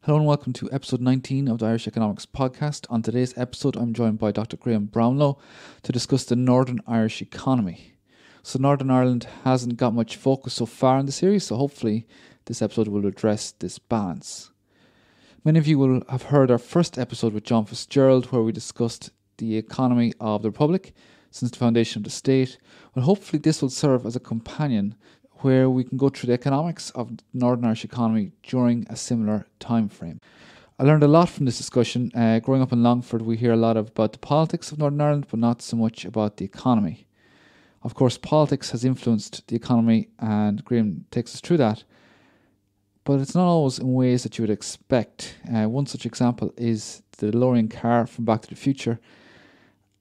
Hello and welcome to episode 19 of the Irish Economics Podcast. On today's episode, I'm joined by Dr. Graham Brownlow to discuss the Northern Irish economy. So Northern Ireland hasn't got much focus so far in the series, so hopefully this episode will address this balance. Many of you will have heard our first episode with John Fitzgerald, where we discussed the economy of the Republic since the foundation of the state. Well, hopefully this will serve as a companion where we can go through the economics of the Northern Irish economy during a similar time frame. I learned a lot from this discussion. Growing up in Longford, we hear a lot about the politics of Northern Ireland, but not so much about the economy. Of course, politics has influenced the economy, and Graham takes us through that. But it's not always in ways that you would expect. One such example is the DeLorean car from Back to the Future,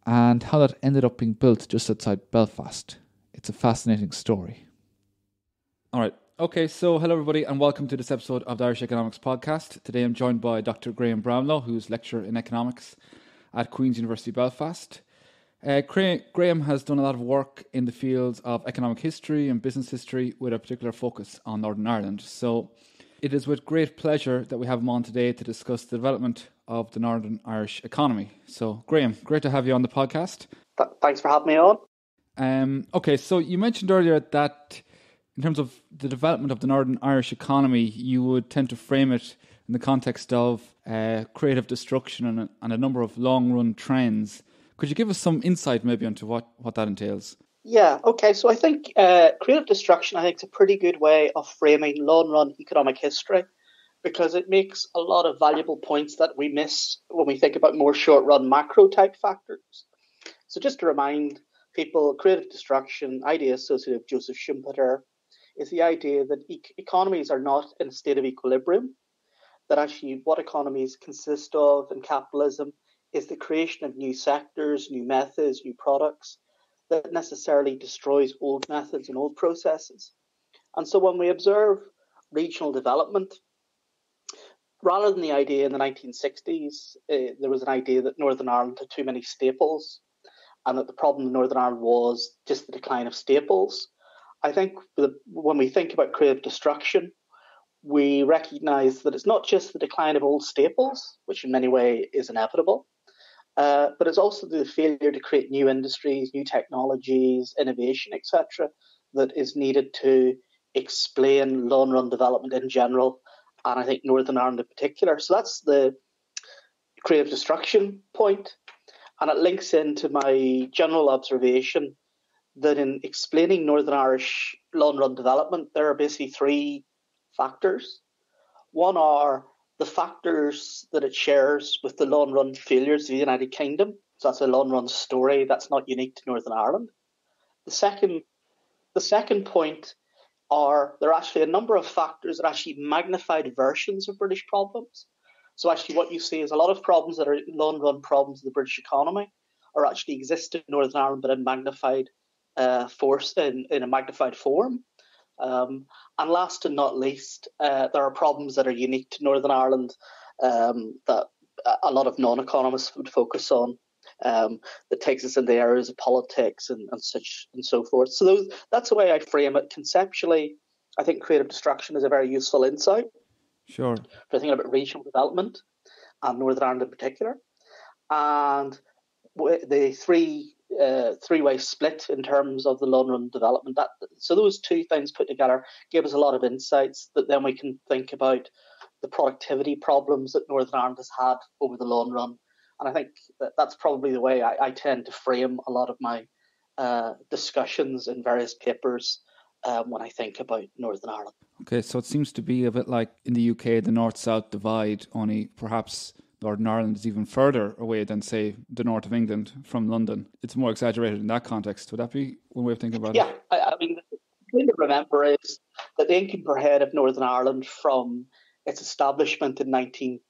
and how that ended up being built just outside Belfast. It's a fascinating story. All right. Okay, so hello everybody and welcome to this episode of the Irish Economics Podcast. Today I'm joined by Dr. Graham Brownlow, who's lecturer in economics at Queen's University Belfast. Graham has done a lot of work in the fields of economic history and business history with a particular focus on Northern Ireland. So it is with great pleasure that we have him on today to discuss the development of the Northern Irish economy. So Graham, great to have you on the podcast. Thanks for having me on. Okay, so you mentioned earlier that in terms of the development of the Northern Irish economy, you would tend to frame it in the context of creative destruction and a number of long-run trends. Could you give us some insight maybe into what that entails? Yeah, okay. So I think creative destruction, I think, is a pretty good way of framing long-run economic history because it makes a lot of valuable points that we miss when we think about more short-run macro-type factors. So just to remind people, creative destruction, idea associated with Joseph Schumpeter, is the idea that economies are not in a state of equilibrium, that actually what economies consist of in capitalism is the creation of new sectors, new methods, new products that necessarily destroys old methods and old processes. And so when we observe regional development, rather than the idea in the 1960s, there was an idea that Northern Ireland had too many staples and that the problem in Northern Ireland was just the decline of staples. I think when we think about creative destruction, we recognise that it's not just the decline of old staples, which in many ways is inevitable, but it's also the failure to create new industries, new technologies, innovation, etc., that is needed to explain long-run development in general, and I think Northern Ireland in particular. So that's the creative destruction point, and it links into my general observation that in explaining Northern Irish long-run development, there are basically three factors. One are the factors that it shares with the long-run failures of the United Kingdom. So that's a long-run story that's not unique to Northern Ireland. The second point are there are actually a number of factors that are actually magnified versions of British problems. So actually what you see is a lot of problems that are long-run problems of the British economy are actually exist in Northern Ireland, but in magnified force in a magnified form. And last and not least, there are problems that are unique to Northern Ireland that a lot of non-economists would focus on, that takes us into areas of politics and such and so forth. So that's the way I frame it. Conceptually, I think creative destruction is a very useful insight. Sure. For thinking about regional development and Northern Ireland in particular. And the three-way split in terms of the long-run development. So those two things put together give us a lot of insights that then we can think about the productivity problems that Northern Ireland has had over the long run. And I think that's probably the way I tend to frame a lot of my discussions in various papers when I think about Northern Ireland. Okay, so it seems to be a bit like in the UK, the North-South divide, only perhaps Northern Ireland is even further away than, say, the north of England from London. It's more exaggerated in that context. Would that be one way of thinking about it? Yeah, I mean, the thing to remember is that the income per head of Northern Ireland from its establishment in the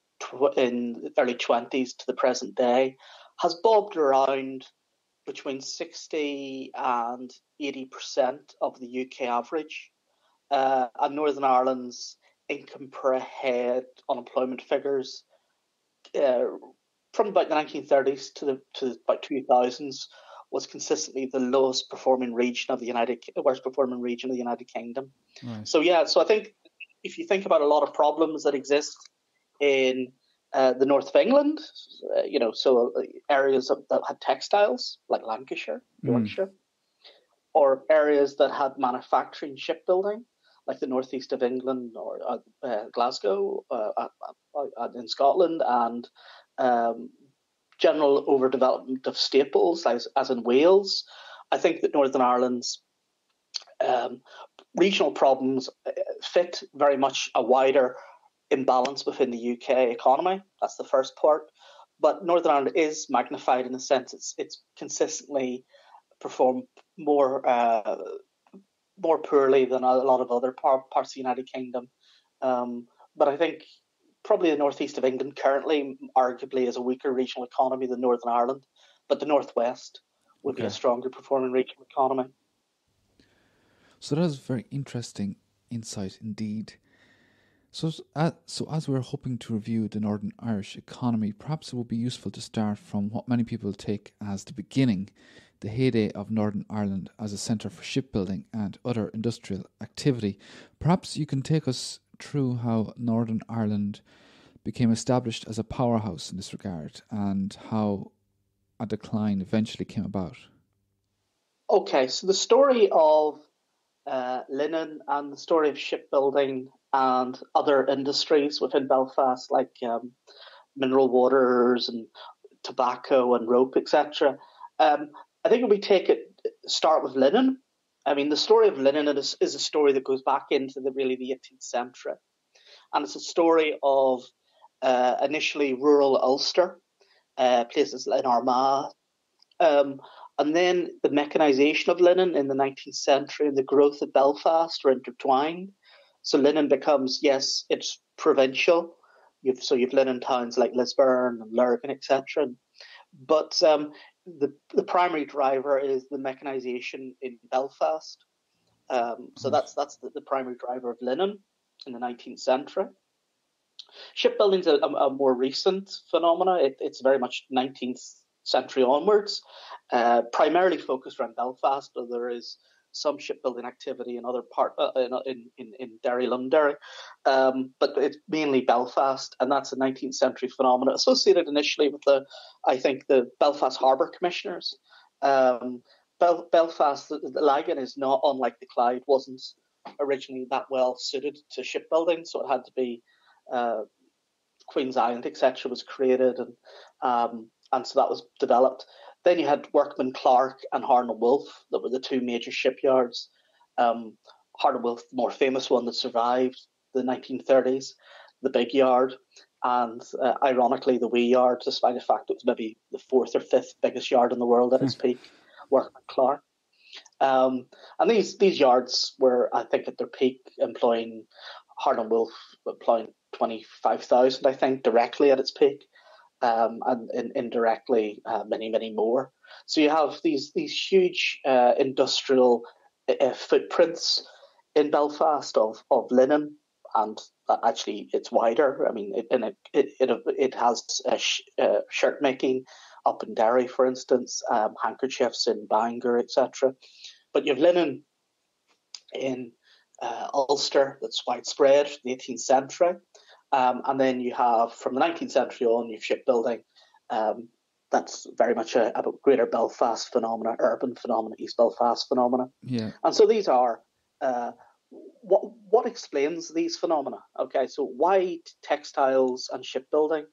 early 20s to the present day has bobbed around between 60 and 80% of the UK average. And Northern Ireland's income per head unemployment figures from about the 1930s to about 2000s was consistently the worst performing region of the United Kingdom. Right. So I think if you think about a lot of problems that exist in the north of England, so areas that had textiles, like Lancashire, Yorkshire, or areas that had manufacturing, shipbuilding, like the northeast of England or Glasgow in Scotland, and general overdevelopment of staples, as in Wales. I think that Northern Ireland's regional problems fit very much a wider imbalance within the UK economy. That's the first part. But Northern Ireland is magnified in the sense it's consistently performed more poorly than a lot of other parts of the United Kingdom. But I think probably the northeast of England currently arguably is a weaker regional economy than Northern Ireland, but the northwest would be a stronger performing regional economy. So that is very interesting insight indeed. So as we're hoping to review the Northern Irish economy, perhaps it would be useful to start from what many people take as the beginning, the heyday of Northern Ireland as a centre for shipbuilding and other industrial activity. Perhaps you can take us through how Northern Ireland became established as a powerhouse in this regard and how a decline eventually came about. Okay, so the story of linen and the story of shipbuilding and other industries within Belfast, like mineral waters and tobacco and rope, etc. I think if we start with linen. I mean, the story of linen is a story that goes back into the 18th century, and it's a story of initially rural Ulster, places in Armagh, and then the mechanisation of linen in the 19th century and the growth of Belfast are intertwined. So linen becomes, yes, it's provincial. You've linen towns like Lisburn and Lurgan, etc. But the primary driver is the mechanisation in Belfast. So that's the primary driver of linen in the 19th century. Shipbuilding is a more recent phenomena. It's very much 19th century onwards, primarily focused around Belfast, though there is some shipbuilding activity in other in Derry, Londonderry, but it's mainly Belfast, and that's a 19th century phenomenon associated initially with the Belfast Harbour Commissioners. Belfast, the Lagan is not unlike the Clyde, wasn't originally that well suited to shipbuilding, so it had to be Queen's Island, etc., was created, and so that was developed. Then you had Workman Clark and Harland Wolff, that were the two major shipyards. Harland Wolff, the more famous one that survived the 1930s, the big yard, and ironically the wee yard, despite the fact it was maybe the fourth or fifth biggest yard in the world at its peak, Workman Clark. And these yards were, I think, at their peak, employing Harland Wolff, employing 25,000, I think, directly at its peak. And indirectly many, many more. So you have these huge industrial footprints in Belfast of linen, and actually it's wider. I mean, it has shirt making up in Derry, for instance, handkerchiefs in Bangor, etc. But you have linen in Ulster that's widespread from the 18th century. And then you have, from the 19th century on, you have shipbuilding. That's very much a greater Belfast phenomena, urban phenomena, East Belfast phenomena. Yeah. And so these are, what explains these phenomena? Okay, so why textiles and shipbuilding?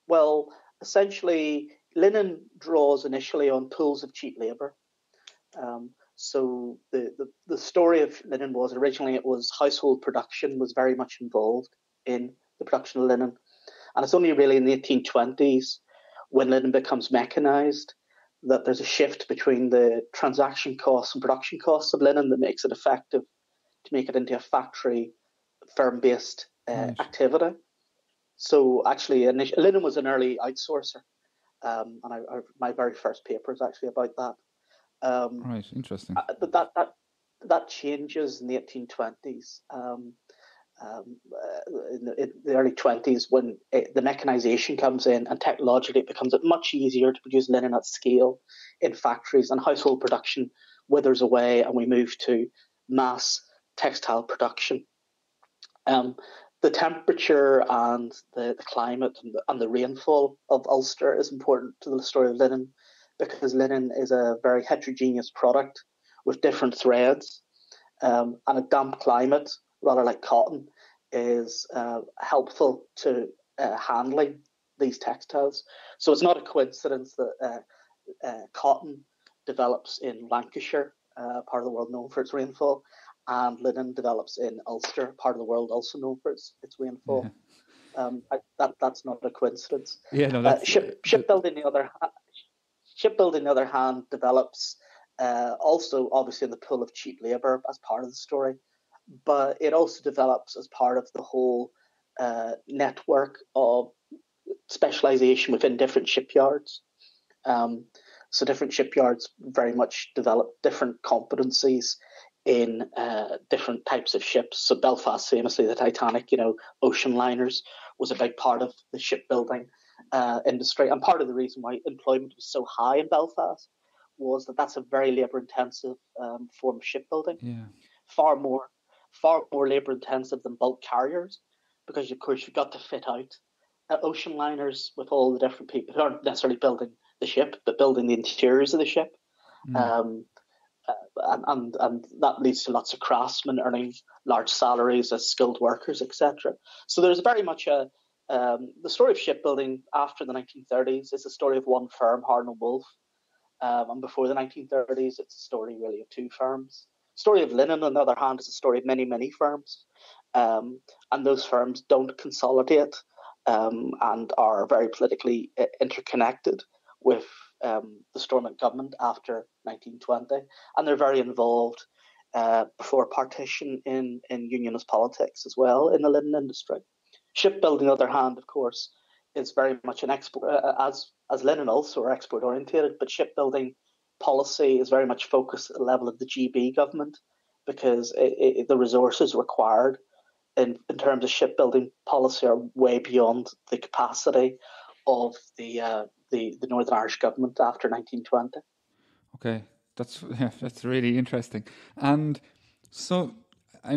Well, essentially, linen draws initially on pools of cheap labour. So the story of linen was originally it was household production was very much involved in the production of linen. And it's only really in the 1820s when linen becomes mechanized that there's a shift between the transaction costs and production costs of linen that makes it effective to make it into a factory firm-based activity. So actually, linen was an early outsourcer. And my very first paper is actually about that. Right, interesting. But that changes in the 1820s. In the early 20s, when the mechanization comes in and technologically it becomes much easier to produce linen at scale in factories, and household production withers away and we move to mass textile production. the temperature and the climate and the rainfall of Ulster is important to the story of linen, because linen is a very heterogeneous product with different threads, and a damp climate, rather like cotton, is helpful to handling these textiles. So it's not a coincidence that cotton develops in Lancashire, part of the world known for its rainfall, and linen develops in Ulster, part of the world also known for its rainfall. Yeah. That's not a coincidence. Yeah, no, that's shipbuilding. On the other hand, develops also obviously in the pool of cheap labour as part of the story, but it also develops as part of the whole network of specialisation within different shipyards. So different shipyards very much develop different competencies in different types of ships. So Belfast, famously the Titanic, ocean liners was a big part of the shipbuilding industry. And part of the reason why employment was so high in Belfast was that that's a very labour-intensive form of shipbuilding. Yeah. Far more labour-intensive than bulk carriers, because of course you've got to fit out ocean liners with all the different people who aren't necessarily building the ship, but building the interiors of the ship. And that leads to lots of craftsmen earning large salaries as skilled workers, etc. So there's very much the story of shipbuilding after the 1930s is a story of one firm, Harland and Wolff, and before the 1930s, it's a story really of two firms. The story of linen, on the other hand, is a story of many, many firms, and those firms don't consolidate and are very politically interconnected with the Stormont government after 1920, and they're very involved before partition in unionist politics as well in the linen industry. Shipbuilding, on the other hand, of course, is very much an export, as linen also are export orientated, but shipbuilding policy is very much focused at the level of the GB government, because the resources required in terms of shipbuilding policy are way beyond the capacity of the Northern Irish government after 1920. Okay, that's really interesting. And so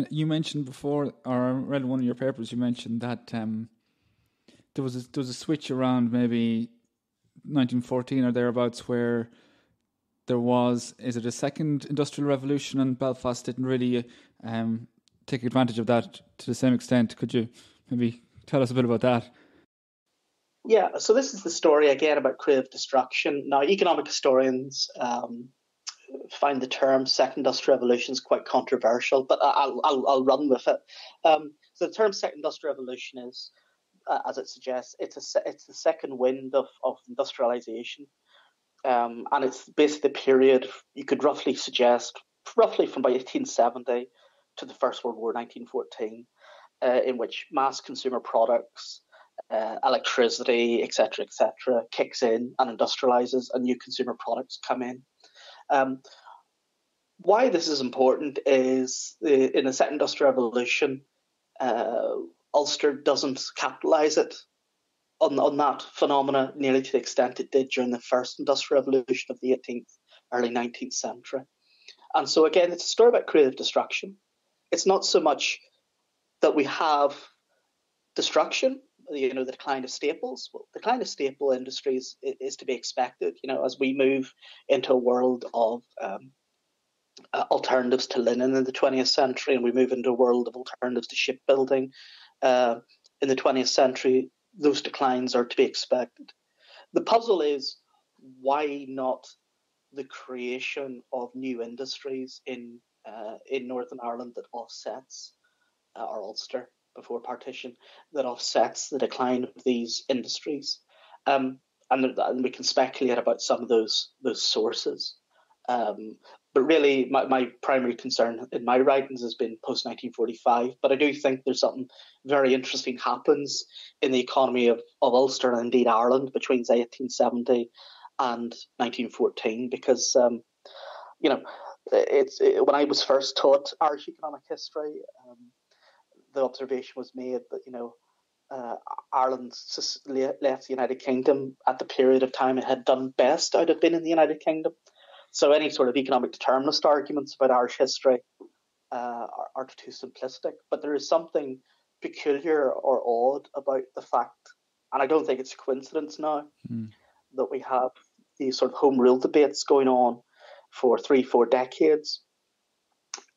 you mentioned before, or I read in one of your papers, you mentioned that there was a switch around maybe 1914 or thereabouts where there was, is it a second industrial revolution, and Belfast didn't really take advantage of that to the same extent. Could you maybe tell us a bit about that? Yeah, so this is the story again about creative destruction. Now, economic historians find the term second industrial revolution is quite controversial, but I'll run with it. So the term second industrial revolution is, as it suggests, it's the second wind of industrialization, and it's basically the period you could roughly suggest, roughly from about 1870 to the First World War, 1914, in which mass consumer products, electricity, etc., kicks in and industrializes, and new consumer products come in. Why this is important is in the second industrial revolution, Ulster doesn't capitalise it on that phenomena nearly to the extent it did during the first industrial revolution of the 18th, early 19th century. And so again, it's a story about creative destruction. It's not so much that we have destruction, the decline of staples. Well, the decline of staple industries is to be expected, as we move into a world of alternatives to linen in the 20th century, and we move into a world of alternatives to shipbuilding in the 20th century. Those declines are to be expected. The puzzle is, why not the creation of new industries in Northern Ireland that offsets, or Ulster before partition, that offsets the decline of these industries, and we can speculate about some of those sources. But really, my primary concern in my writings has been post-1945. But I do think there's something very interesting happens in the economy of Ulster and indeed Ireland between, say, 1870 and 1914, because when I was first taught Irish economic history, the observation was made that Ireland left the United Kingdom at the period of time it had done best out of being in the United Kingdom. So any sort of economic determinist arguments about Irish history are too simplistic. But there is something peculiar or odd about the fact, and I don't think it's a coincidence now, that we have these sort of home rule debates going on for 3-4 decades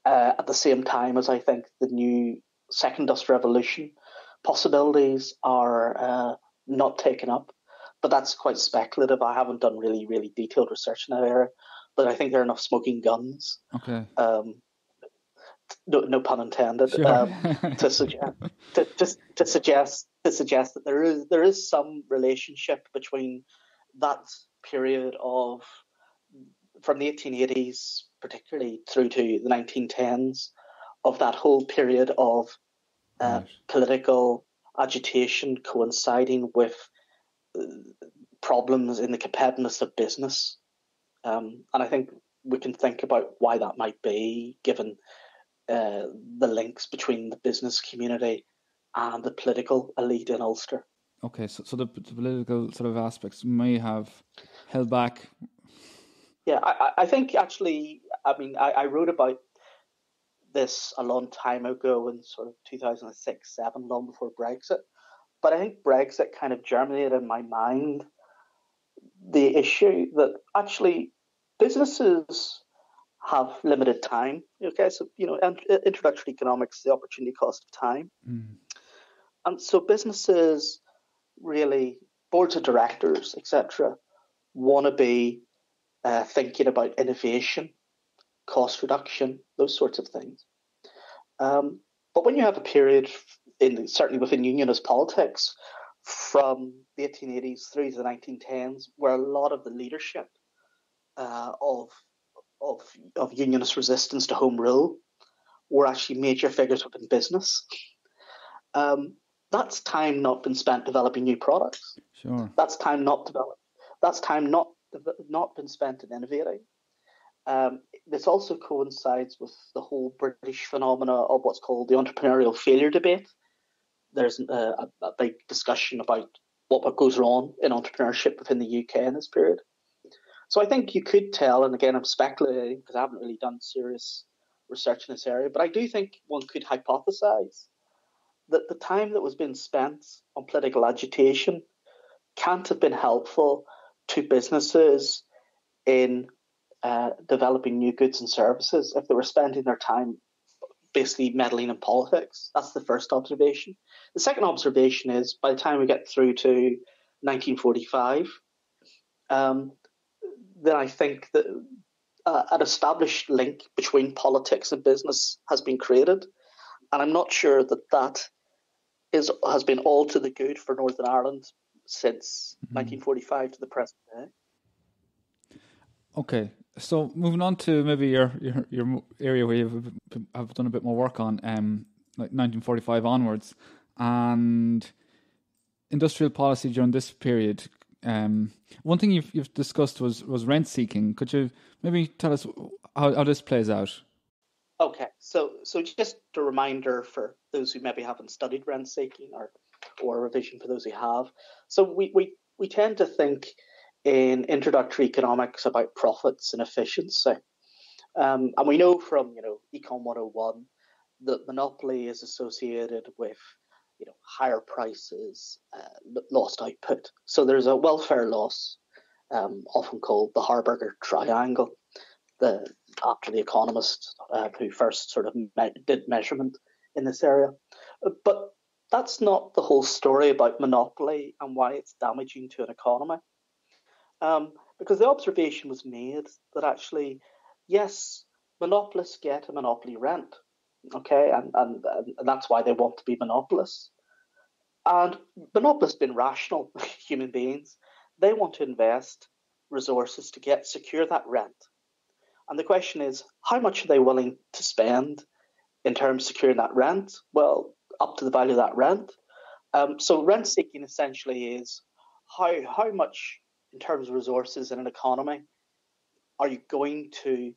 at the same time as I think the new second industrial revolution possibilities are not taken up. But that's quite speculative. I haven't done really, really detailed research in that area, but I think there are enough smoking guns. Okay. No pun intended. Sure. To suggest that there is some relationship between that period of from the 1880s, particularly through to the 1910s, of that whole period of political agitation coinciding with problems in the competitiveness of business. And I think we can think about why that might be, given the links between the business community and the political elite in Ulster. Okay, so the political sort of aspects may have held back. Yeah, I think actually, I wrote about this a long time ago in sort of 2006-07, long before Brexit. But I think Brexit kind of germinated in my mind the issue that actually businesses have limited time. Okay, so introductory economics, the opportunity cost of time, and so businesses really, boards of directors, etc., want to be thinking about innovation, cost reduction, those sorts of things. But when you have a period, certainly within unionist politics, from the 1880s through to the 1910s, where a lot of the leadership of unionist resistance to home rule were actually major figures within business, that's time not been spent developing new products. Sure. That's time not developed. That's time not been spent in innovating. This also coincides with the whole British phenomena of what's called the entrepreneurial failure debate. There's a big discussion about what goes wrong in entrepreneurship within the UK in this period. So I think you could tell, and again, I'm speculating because I haven't really done serious research in this area, but I do think one could hypothesize that the time that was being spent on political agitation can't have been helpful to businesses in developing new goods and services if they were spending their time basically meddling in politics. That's the first observation. The second observation is by the time we get through to 1945, then I think that an established link between politics and business has been created. And I'm not sure that has been all to the good for Northern Ireland since 1945 to the present day. Okay, so moving on to maybe your area where you have done a bit more work on, like 1945 onwards, and industrial policy during this period. One thing you've discussed was rent seeking. Could you maybe tell us how this plays out? Okay, so just a reminder for those who maybe haven't studied rent seeking, or a revision for those who have. So we tend to think in introductory economics about profits and efficiency, and we know from Econ 101 that monopoly is associated with higher prices, lost output. So there's a welfare loss, often called the Harburger triangle, after the economist who first sort of did measurement in this area. But that's not the whole story about monopoly and why it's damaging to an economy. Because the observation was made that actually, yes, monopolists get a monopoly rent, okay, and that's why they want to be monopolists. And monopolists have been rational human beings. They want to invest resources to secure that rent. And the question is, how much are they willing to spend in terms of securing that rent? Well, up to the value of that rent. So rent seeking essentially is how much in terms of resources in an economy are you going to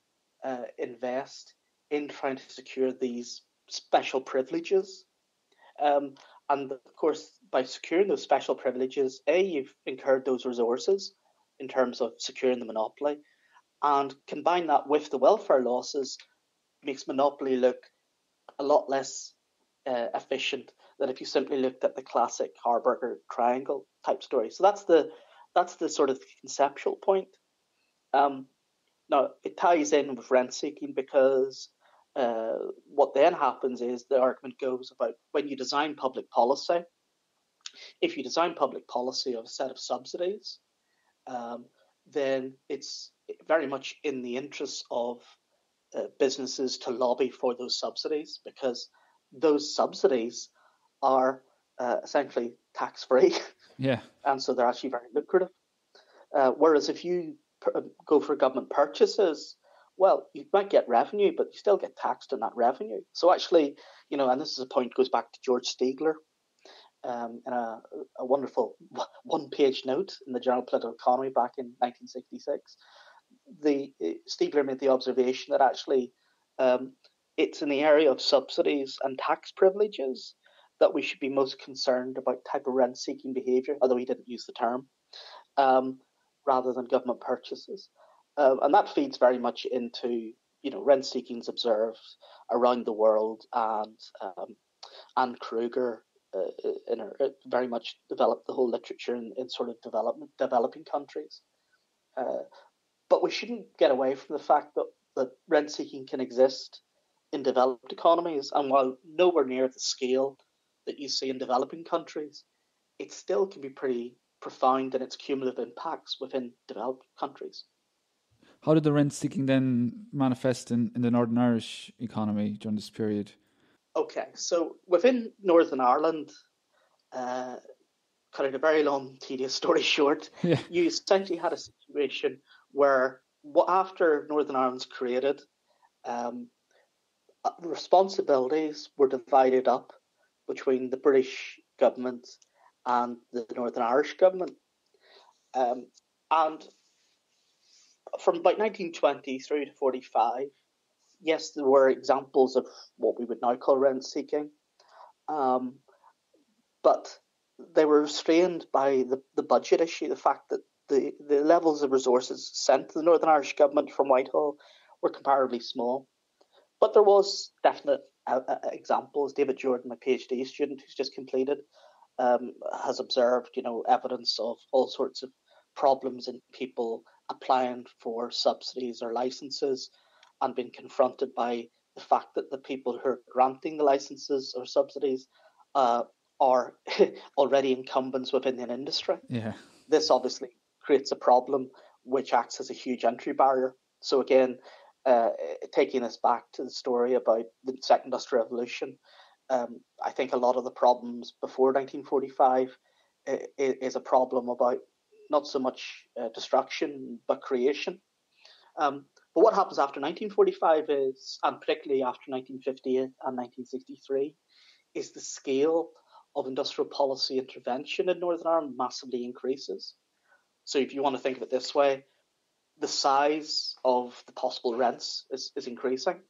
invest in trying to secure these special privileges? And of course, by securing those special privileges, you've incurred those resources in terms of securing the monopoly, and combine that with the welfare losses makes monopoly look a lot less efficient than if you simply looked at the classic Harburger triangle type story. So that's the sort of conceptual point. Now, it ties in with rent seeking because what then happens is the argument goes about when you design public policy, if you design public policy of a set of subsidies, then it's very much in the interests of businesses to lobby for those subsidies because those subsidies are essentially tax-free. Yeah. And so they're actually very lucrative. Whereas if you go for government purchases, well, you might get revenue, but you still get taxed on that revenue. So actually, and this is a point goes back to George Stigler in a wonderful one-page note in the Journal of Political Economy back in 1966. Stigler made the observation that actually it's in the area of subsidies and tax privileges that we should be most concerned about type of rent-seeking behaviour, although he didn't use the term, rather than government purchases. And that feeds very much into, rent-seeking is observed around the world, and Anne Kruger very much developed the whole literature in sort of developing countries. But we shouldn't get away from the fact that rent-seeking can exist in developed economies, and while nowhere near the scale that you see in developing countries, it still can be pretty profound in its cumulative impacts within developed countries. How did the rent seeking then manifest in the Northern Irish economy during this period? Okay, so within Northern Ireland, cutting a very long, tedious story short, you essentially had a situation where after Northern Ireland's created, responsibilities were divided up between the British government and the Northern Irish government. And from about 1920 through to 45, yes, there were examples of what we would now call rent seeking, but they were restrained by the budget issue, the fact that the levels of resources sent to the Northern Irish government from Whitehall were comparatively small. But there was definite examples. David Jordan, my PhD student who's just completed, has observed, evidence of all sorts of problems in people applying for subsidies or licenses and being confronted by the fact that the people who are granting the licenses or subsidies are already incumbents within an industry. Yeah. This obviously creates a problem which acts as a huge entry barrier. So again, taking us back to the story about the Second Industrial Revolution, I think a lot of the problems before 1945 is a problem about not so much destruction, but creation. But what happens after 1945 is, and particularly after 1958 and 1963, is the scale of industrial policy intervention in Northern Ireland massively increases. So if you want to think of it this way, the size of the possible rents is increasing.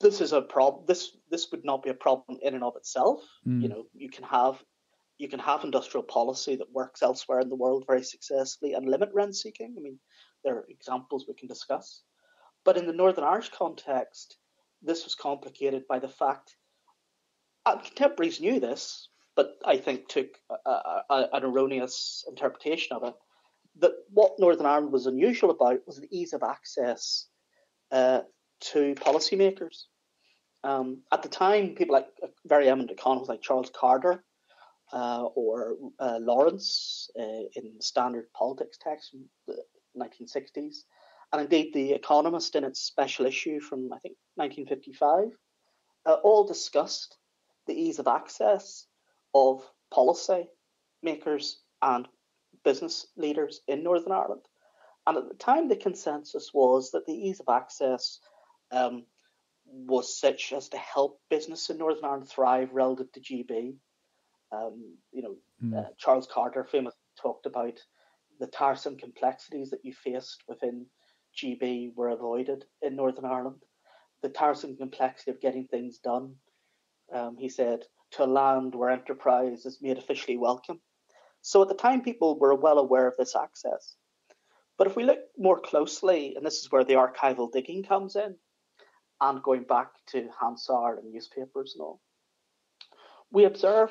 This is a problem. This would not be a problem in and of itself. You can have industrial policy that works elsewhere in the world very successfully and limit rent seeking. I mean, there are examples we can discuss. But in the Northern Irish context, this was complicated by the fact, and contemporaries knew this, but I think took an erroneous interpretation of it, that what Northern Ireland was unusual about was the ease of access to policymakers. At the time, people like very eminent economists like Charles Carter or Lawrence in standard politics text from the 1960s, and indeed The Economist in its special issue from, I think, 1955, all discussed the ease of access of policy makers and business leaders in Northern Ireland. And at the time, the consensus was that the ease of access was such as to help business in Northern Ireland thrive relative to GB. Charles Carter famously talked about the tiresome complexities that you faced within GB were avoided in Northern Ireland. The tiresome complexity of getting things done, he said, to a land where enterprise is made officially welcome. So at the time, people were well aware of this access. But if we look more closely, and this is where the archival digging comes in, and going back to Hansard and newspapers and all, We observe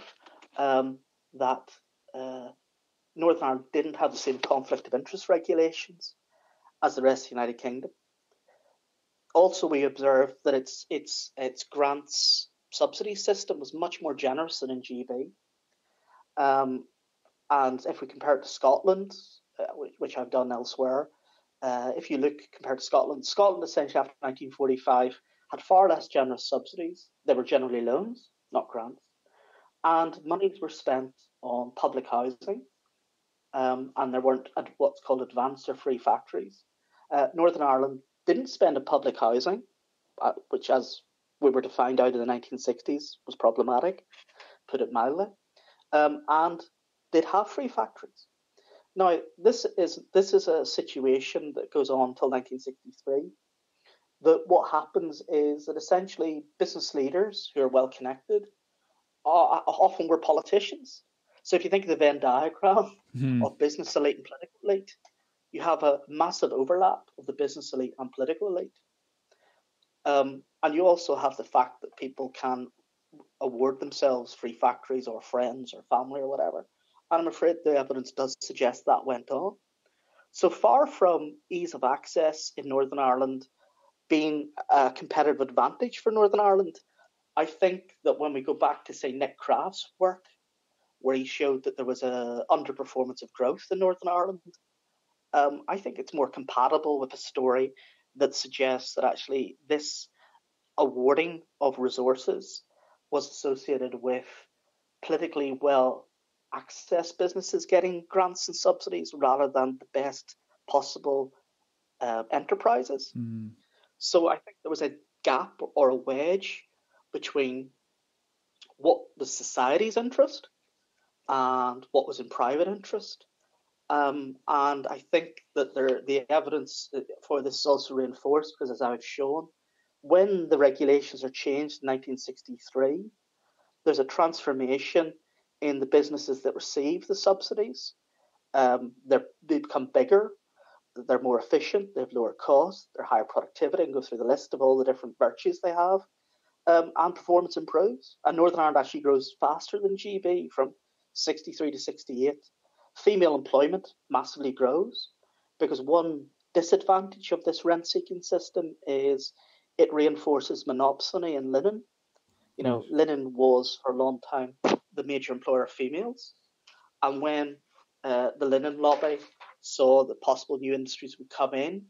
that Northern Ireland didn't have the same conflict of interest regulations as the rest of the United Kingdom. Also, we observed that its grants subsidy system was much more generous than in GB. And if we compare it to Scotland, which I've done elsewhere, if you compare to Scotland, Scotland essentially after 1945 had far less generous subsidies. They were generally loans, not grants. And monies were spent on public housing, and there weren't what's called advanced or free factories. Northern Ireland didn't spend on public housing, which, as we were to find out in the 1960s, was problematic, put it mildly, and did have free factories. Now, this is a situation that goes on until 1963. That what happens is that essentially business leaders who are well connected often were politicians. So if you think of the Venn diagram of business elite and political elite, you have a massive overlap of the business elite and political elite. And you also have the fact that people can award themselves free factories or friends or family or whatever. And I'm afraid the evidence does suggest that went on. So far from ease of access in Northern Ireland being a competitive advantage for Northern Ireland, I think that when we go back to, say, Nick Craft's work, where he showed that there was an underperformance of growth in Northern Ireland, I think it's more compatible with a story that suggests that actually this awarding of resources was associated with politically well accessed businesses getting grants and subsidies rather than the best possible enterprises. So I think there was a gap or a wedge between what was society's interest and what was in private interest. And I think that the evidence for this is also reinforced because, as I've shown, when the regulations are changed in 1963, there's a transformation in the businesses that receive the subsidies. They become bigger, they're more efficient, they have lower costs, they're higher productivity, and go through the list of all the different virtues they have. And performance improves. And Northern Ireland actually grows faster than GB from 63 to 68. Female employment massively grows because one disadvantage of this rent-seeking system is it reinforces monopsony in linen. Linen was for a long time the major employer of females. And when the linen lobby saw that possible new industries would come in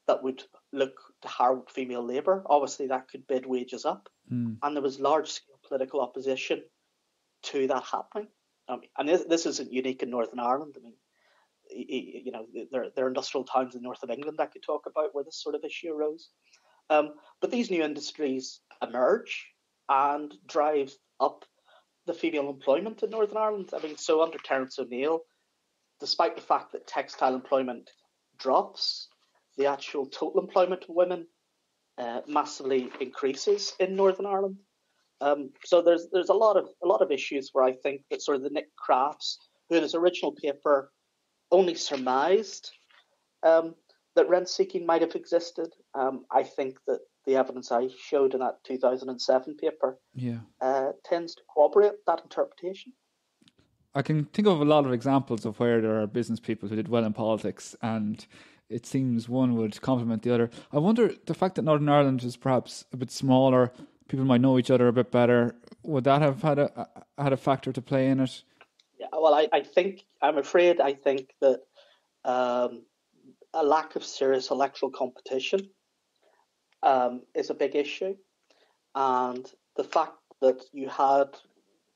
that would look to hire female labour, obviously that could bid wages up. And there was large-scale political opposition to that happening. And this isn't unique in Northern Ireland. I mean, there are industrial towns in the north of England I could talk about where this sort of issue arose. But these new industries emerge and drive up the female employment in Northern Ireland. I mean, so under Terence O'Neill, despite the fact that textile employment drops, the actual total employment of women massively increases in Northern Ireland. So there's a lot of issues where I think that sort of the Nick Crafts, who in his original paper only surmised that rent seeking might have existed. I think that the evidence I showed in that 2007 paper tends to corroborate that interpretation. I can think of a lot of examples of where there are business people who did well in politics, and it seems one would complement the other. I wonder, the fact that Northern Ireland is perhaps a bit smaller, people might know each other a bit better, would that have had a factor to play in it? Yeah, well, I'm afraid that a lack of serious electoral competition is a big issue. And the fact that you had,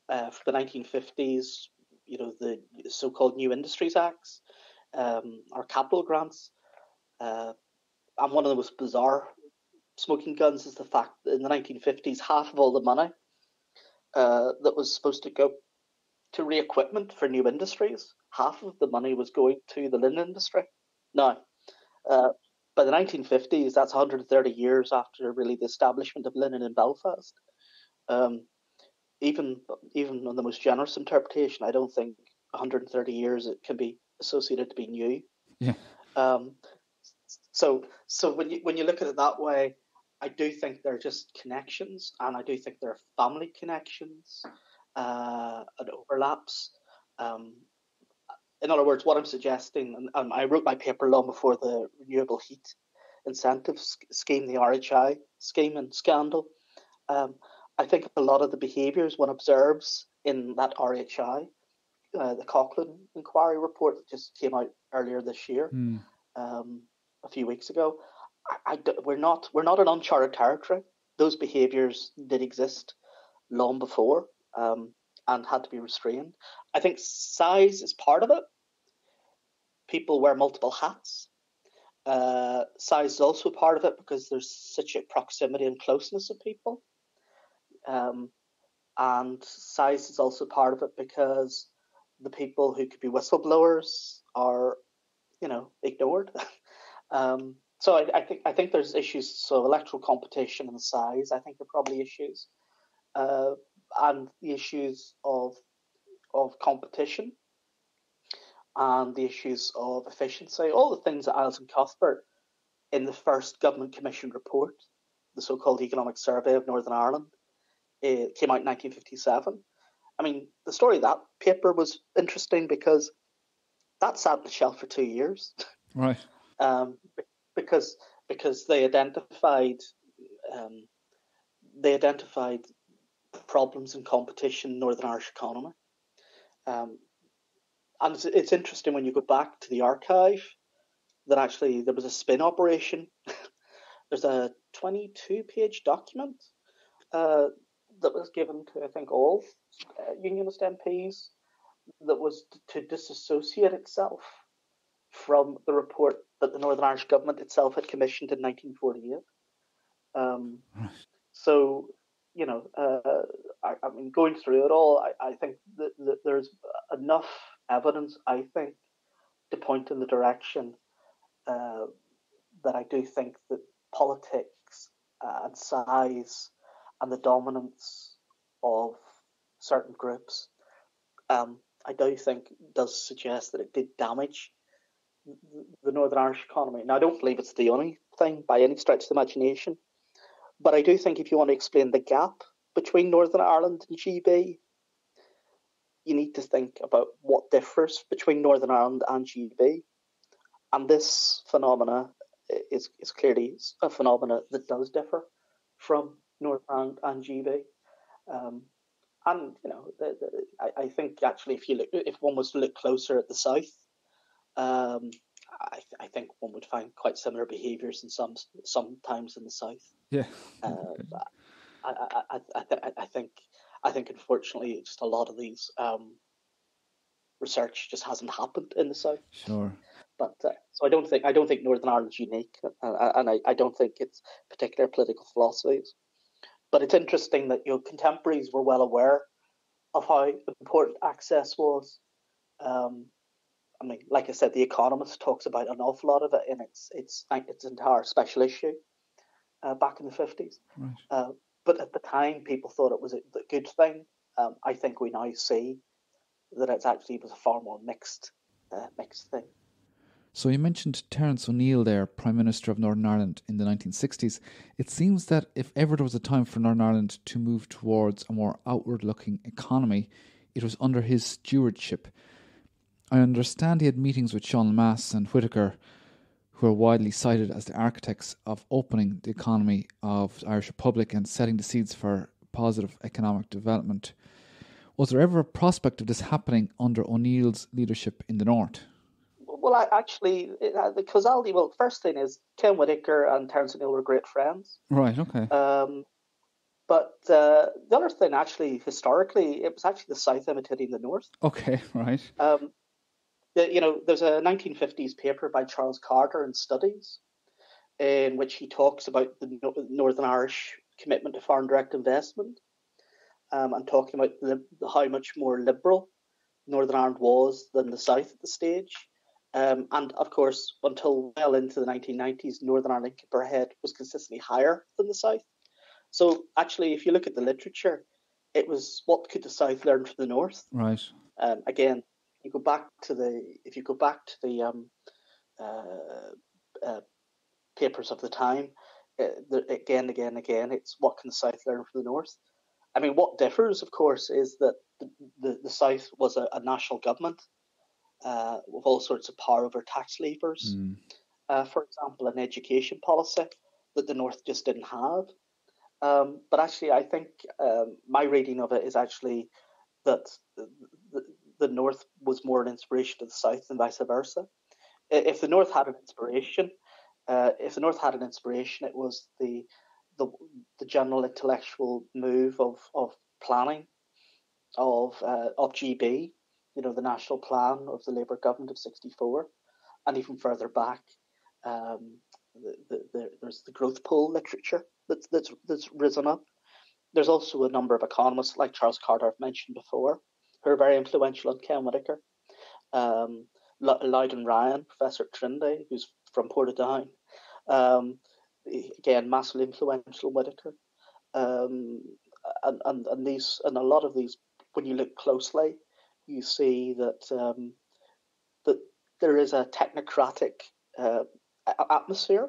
for the 1950s, the so-called New Industries Acts, or capital grants, and one of the most bizarre smoking guns is the fact that in the 1950s, half of all the money that was supposed to go to re-equipment for new industries, half of the money was going to the linen industry. Now, by the 1950s, that's 130 years after really the establishment of linen in Belfast. Even on the most generous interpretation, I don't think 130 years it can be associated to be new. Yeah. So when you look at it that way, I do think they're just connections, and I do think they're family connections and overlaps. In other words, what I'm suggesting, and I wrote my paper long before the renewable heat incentive scheme, the RHI scheme and scandal. I think a lot of the behaviours one observes in that RHI, the Cochrane inquiry report that just came out earlier this year, a few weeks ago, we're not in uncharted territory. Those behaviours did exist long before and had to be restrained. I think size is part of it. People wear multiple hats. Size is also part of it because there's such a proximity and closeness of people. And size is also part of it because the people who could be whistleblowers are, ignored. So I think there's issues. So electoral competition and size, I think, are probably issues, and the issues of competition and the issues of efficiency. All the things that Alison Cuthbert in the first Government Commission report, the so-called Economic Survey of Northern Ireland, it came out in 1957. I mean, the story of that paper was interesting because that sat on the shelf for 2 years. Right. Because they identified problems in competition in Northern Irish economy. And it's interesting when you go back to the archive that actually there was a spin operation. There's a 22-page document that was given to, I think, all Unionist MPs that was to disassociate itself from the report that the Northern Irish government itself had commissioned in 1948. So, I mean, going through it all, I think that there's enough evidence, I think, to point in the direction that I do think that politics and size and the dominance of certain groups, I do think does suggest that it did damage the Northern Irish economy. Now, I don't believe it's the only thing by any stretch of the imagination, but I do think if you want to explain the gap between Northern Ireland and GB, you need to think about what differs between Northern Ireland and GB. And this phenomena is clearly a phenomena that does differ from Northern Ireland and GB. And, I think actually if one was to look closer at the south, I think one would find quite similar behaviours in sometimes in the south. Yeah. I think unfortunately just a lot of these research just hasn't happened in the south. Sure. But so I don't think Northern Ireland's unique, and I don't think it's particular political philosophies. But it's interesting that your contemporaries were well aware of how important access was. I mean, like I said, The Economist talks about an awful lot of it in its entire special issue back in the 50s. Right. But at the time, people thought it was a good thing. I think we now see that it actually was a far more mixed thing. So you mentioned Terence O'Neill there, Prime Minister of Northern Ireland in the 1960s. It seems that if ever there was a time for Northern Ireland to move towards a more outward-looking economy, it was under his stewardship. I understand he had meetings with Sean Lemass and Whitaker, who are widely cited as the architects of opening the economy of the Irish Republic and setting the seeds for positive economic development. Was there ever a prospect of this happening under O'Neill's leadership in the North? Well, the causality, first thing is Ken Whitaker and Terence O'Neill were great friends. Right, okay. But the other thing, actually, historically, it was actually the South imitating the North. Okay, right. There's a 1950s paper by Charles Carter in Studies in which he talks about the Northern Irish commitment to foreign direct investment and talking about how much more liberal Northern Ireland was than the South at the stage. And of course, until well into the 1990s, Northern Ireland income per head was consistently higher than the South. So actually, if you look at the literature, it was what could the South learn from the North? Right. Again, if you go back to the papers of the time, again, it's what can the South learn from the North? I mean, what differs, of course, is that the South was a national government with all sorts of power over tax levers. For example, an education policy that the North just didn't have. But actually, I think my reading of it is actually that the North was more an inspiration to the South than vice versa. If the North had an inspiration, it was the general intellectual move of planning of GB, the national plan of the Labour government of '64, and even further back, there's the growth poll literature that's risen up. There's also a number of economists like Charles Carter I've mentioned before, who are very influential on Ken Whitaker. Loudon Ryan, professor at Trinity, who's from Portadown, again massively influential on Whitaker. And a lot of these, when you look closely, you see that that there is a technocratic atmosphere.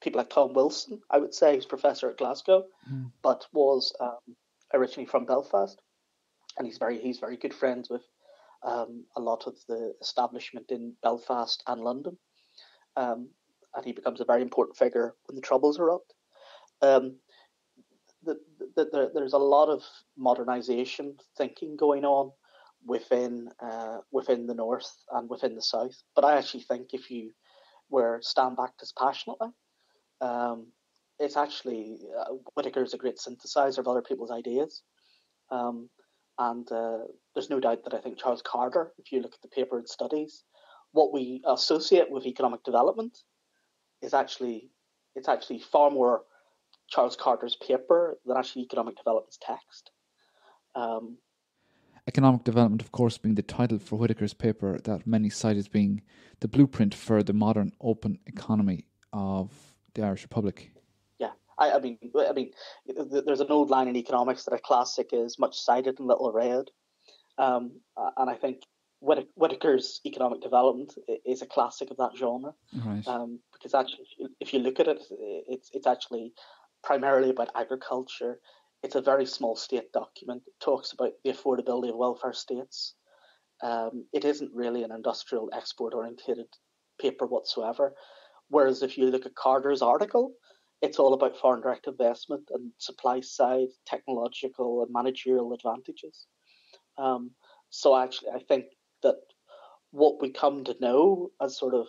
People like Tom Wilson, I would say, who's professor at Glasgow, but was originally from Belfast, and he's very good friends with a lot of the establishment in Belfast and London, and he becomes a very important figure when the Troubles erupt. There's a lot of modernisation thinking going on within the North and within the South. But I actually think if you were stand back dispassionately, it's actually Whitaker is a great synthesizer of other people's ideas. And there's no doubt that I think Charles Carter, if you look at the paper and studies, what we associate with economic development is actually far more Charles Carter's paper than actually economic development's text. Economic development, of course, being the title for Whitaker's paper that many cite as being the blueprint for the modern open economy of the Irish Republic. Yeah, I mean, there's an old line in economics that a classic is much cited and little read, and I think Whitaker's economic development is a classic of that genre. Right. Because actually, if you look at it, it's actually primarily about agriculture. It's a very small state document. It talks about the affordability of welfare states. It isn't really an industrial export-oriented paper whatsoever. Whereas if you look at Carter's article, it's all about foreign direct investment and supply side, technological and managerial advantages. So actually, I think that what we come to know as sort of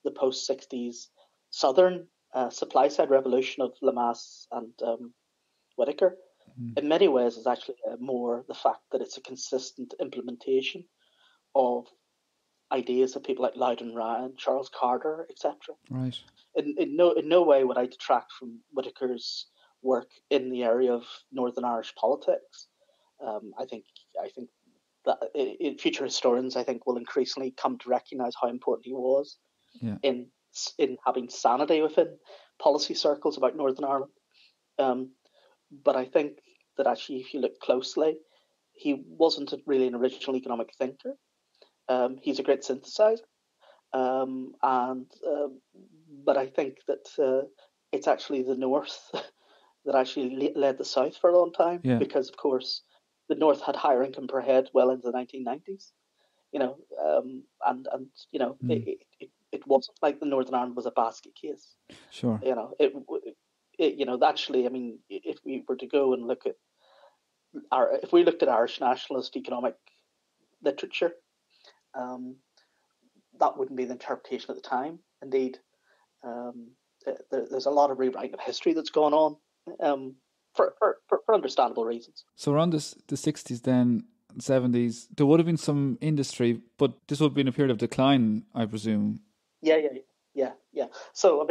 the post-60s Southern supply side revolution of Lemass and Whitaker, in many ways is actually more the fact that it's a consistent implementation of ideas of people like Loudon Ryan, Charles Carter, etc. Right. In no way would I detract from Whitaker's work in the area of Northern Irish politics. I think that future historians, I think, will increasingly come to recognise how important he was in having sanity within policy circles about Northern Ireland. But I think that actually, if you look closely, he wasn't really an original economic thinker. He's a great synthesizer. But I think that it's actually the North that actually led the South for a long time, because, of course, the North had higher income per head well into the 1990s. It wasn't like the Northern Ireland was a basket case. Sure. Actually, I mean, if we were to go and look at if we looked at Irish nationalist economic literature, that wouldn't be the interpretation at the time. Indeed, there's a lot of rewriting of history that's gone on for understandable reasons. So around the 60s then, 70s, there would have been some industry, but this would have been a period of decline, I presume. Yeah. So,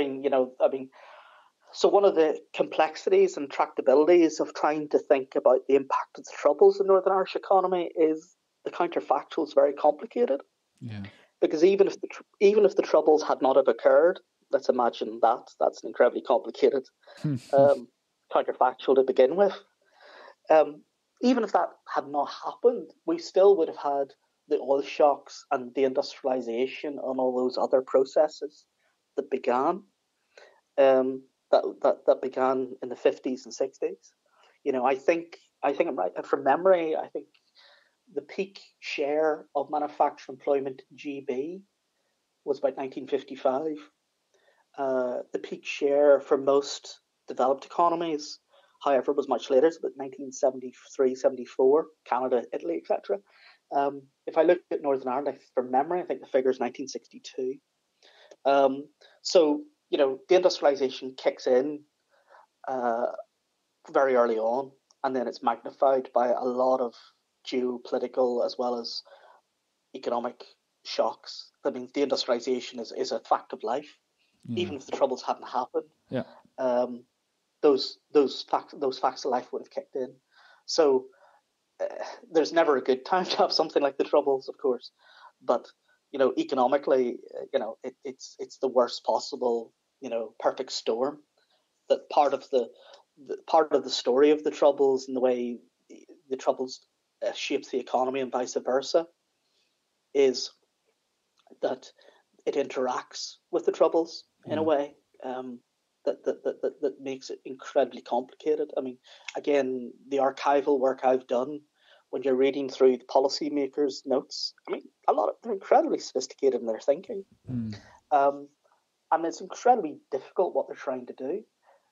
so one of the complexities and tractabilities of trying to think about the impact of the Troubles in Northern Irish economy is the counterfactual is very complicated. Yeah. Because even if the Troubles had not have occurred, let's imagine that's an incredibly complicated counterfactual to begin with. Even if that had not happened, we still would have had the oil shocks and the industrialization and all those other processes that began. that began in the 50s and 60s. I think I'm right. From memory, I think the peak share of manufacturing employment in GB was about 1955. The peak share for most developed economies, however, was much later. It's about 1973, 74, Canada, Italy, etc. If I look at Northern Ireland, from memory, I think the figure is 1962. So, deindustrialization kicks in very early on, and then it's magnified by a lot of geopolitical as well as economic shocks. That means deindustrialization is a fact of life, even if the Troubles hadn't happened. Yeah. Those facts of life would have kicked in. So there's never a good time to have something like the Troubles, of course, but economically, it's the worst possible, perfect storm. That part of the story of the Troubles and the way the Troubles shapes the economy and vice versa is that it interacts with the Troubles in a way that makes it incredibly complicated. I mean, again, the archival work I've done, when you're reading through the policymakers' notes, I mean, they're incredibly sophisticated in their thinking. And it's incredibly difficult what they're trying to do,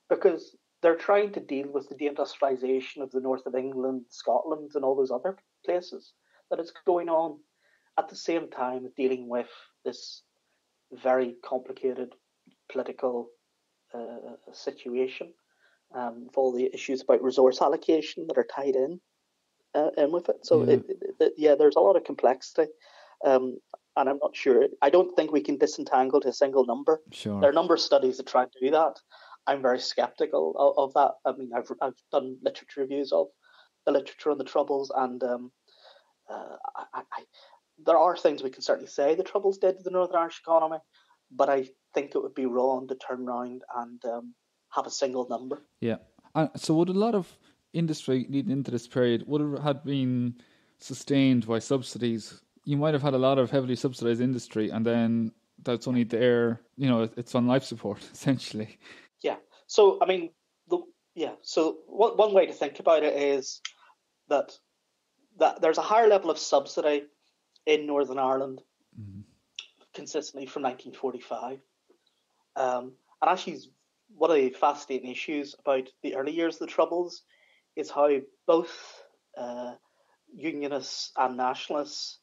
because they're trying to deal with the deindustrialization of the north of England, Scotland, and all those other places that is going on, at the same time dealing with this very complicated political situation, with all the issues about resource allocation that are tied in with it. So there's a lot of complexity, and I'm not sure. I don't think we can disentangle to a single number. Sure. There are a number of studies that try to do that. I'm very skeptical of that. I mean, I've done literature reviews of the literature on the Troubles, and there are things we can certainly say the Troubles did to the Northern Irish economy, but I think it would be wrong to turn around and have a single number. Yeah. So would a lot of industry leading into this period would have had been sustained by subsidies? You might have had a lot of heavily subsidized industry, and then that's only there, it's on life support, essentially. Yeah. So, I mean, So one way to think about it is that there's a higher level of subsidy in Northern Ireland consistently from 1945. And actually, one of the fascinating issues about the early years of the Troubles is how both unionists and nationalists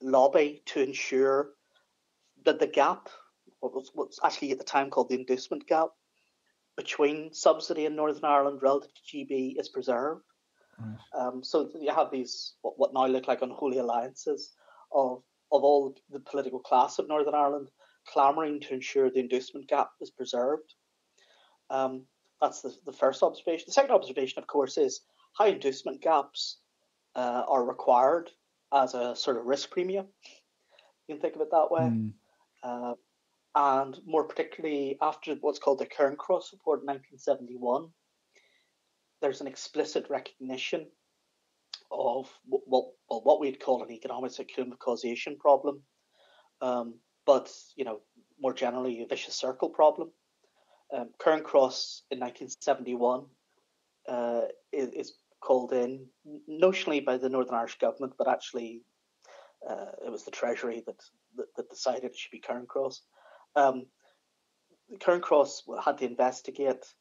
lobby to ensure that the gap, what's actually at the time called the inducement gap, between subsidy in Northern Ireland relative to GB is preserved. Right. So you have these what now look like unholy alliances of all the political class of Northern Ireland clamouring to ensure the inducement gap is preserved. That's the first observation. The second observation, of course, is high inducement gaps are required as a sort of risk premium. You can think of it that way. And more particularly after what's called the Cairncross Report in 1971, there's an explicit recognition of what we'd call an economics accumulative causation problem, but more generally a vicious circle problem. Cairncross in 1971 is called in notionally by the Northern Irish government, but actually it was the Treasury that decided it should be Cairncross. Cairncross had to investigate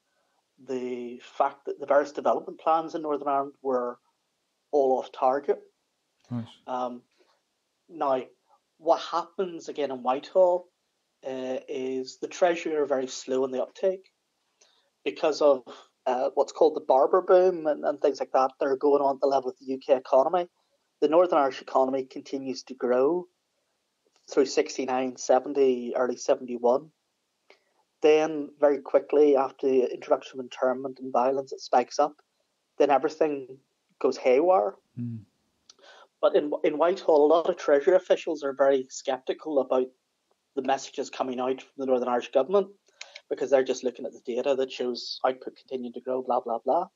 the fact that the various development plans in Northern Ireland were all off target. Right. Now, what happens again in Whitehall is the Treasury are very slow in the uptake because of what's called the barber boom and things like that that are going on at the level of the UK economy. The Northern Irish economy continues to grow through 69, 70, early 71. Then very quickly after the introduction of internment and violence, it spikes up. Then everything goes haywire. But in Whitehall, a lot of Treasury officials are very sceptical about the messages coming out from the Northern Irish government because they're just looking at the data that shows output continuing to grow, blah, blah, blah.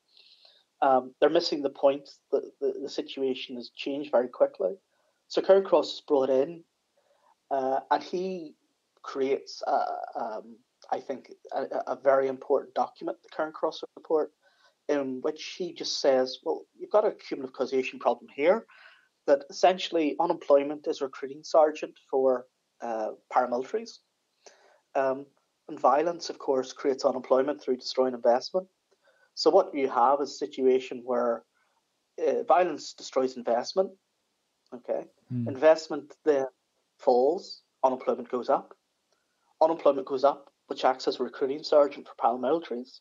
They're missing the point that the situation has changed very quickly. So Cairncross is brought in and he creates a I think, a very important document, the Cairncross report, in which he just says, well, you've got a cumulative causation problem here, that essentially unemployment is a recruiting sergeant for paramilitaries. And violence, of course, creates unemployment through destroying investment. So what you have is a situation where violence destroys investment. Okay, investment then falls, unemployment goes up. Unemployment goes up, which acts as a recruiting sergeant for paramilitaries.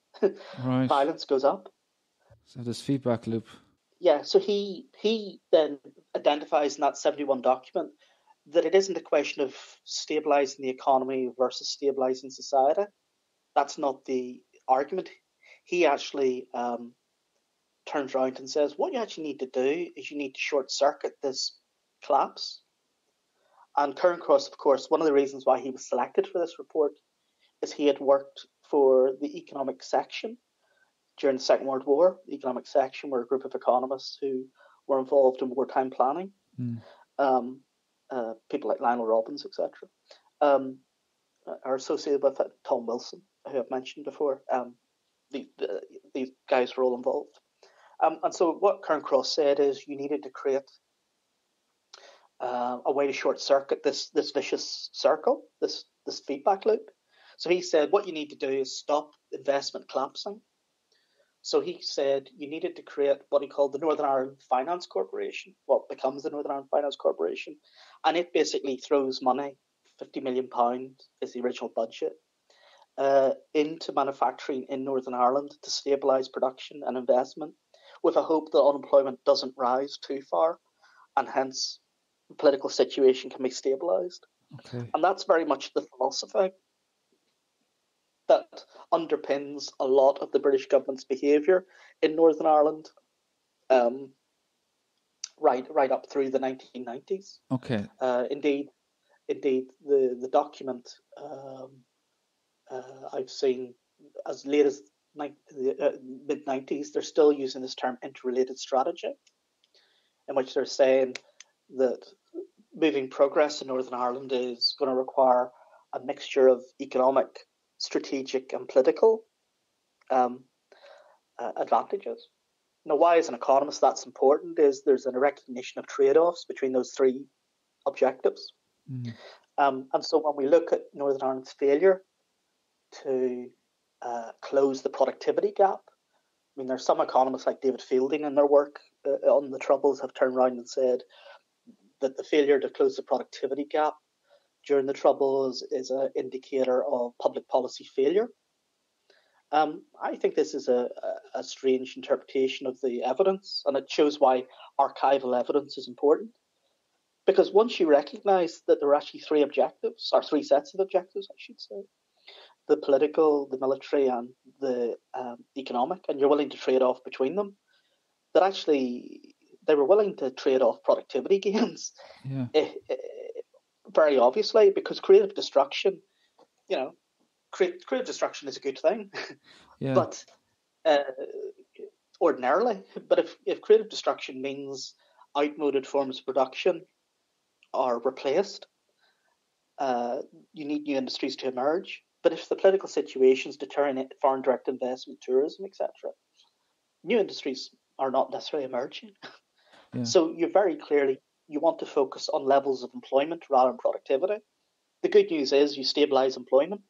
Right. Violence goes up. So this feedback loop. Yeah, so he then identifies in that 71 document that it isn't a question of stabilising the economy versus stabilising society. That's not the argument. He actually turns around and says, what you actually need to do is you need to short-circuit this collapse. And Cairncross, of course, one of the reasons why he was selected for this report is he had worked for the economic section during the Second World War. The economic section were a group of economists who were involved in wartime planning. People like Lionel Robbins, etc., are associated with it. Tom Wilson, who I've mentioned before. These guys were all involved. And so what Cairncross said is you needed to create a way to short-circuit this vicious circle, this feedback loop. So he said what you need to do is stop investment collapsing. So he said you needed to create what he called the Northern Ireland Finance Corporation, what becomes the Northern Ireland Finance Corporation. And it basically throws money, £50 million is the original budget, into manufacturing in Northern Ireland to stabilise production and investment, with a hope that unemployment doesn't rise too far, and hence the political situation can be stabilised. Okay. And that's very much the philosophy that underpins a lot of the British government's behaviour in Northern Ireland, right up through the 1990s. Okay. Indeed, the document I've seen as late as the mid-90s, they're still using this term interrelated strategy, in which they're saying that moving progress in Northern Ireland is going to require a mixture of economic, strategic and political advantages. Now, why as an economist that's important is there's a recognition of trade-offs between those three objectives. And so when we look at Northern Ireland's failure to close the productivity gap, I mean, there's some economists like David Fielding in their work on the Troubles have turned around and said that the failure to close the productivity gap during the Troubles is an indicator of public policy failure. I think this is a strange interpretation of the evidence, and it shows why archival evidence is important. Because once you recognise that there are actually three objectives, or three sets of objectives, I should say, the political, the military, and the economic, and you're willing to trade off between them, that actually they were willing to trade off productivity gains. Yeah. Very obviously, because creative destruction, creative destruction is a good thing. Yeah. But ordinarily, but if creative destruction means outmoded forms of production are replaced, you need new industries to emerge. But if the political situation is deterring foreign direct investment, tourism, etc., new industries are not necessarily emerging. Yeah. So you very clearly, you want to focus on levels of employment rather than productivity. The good news is you stabilise employment.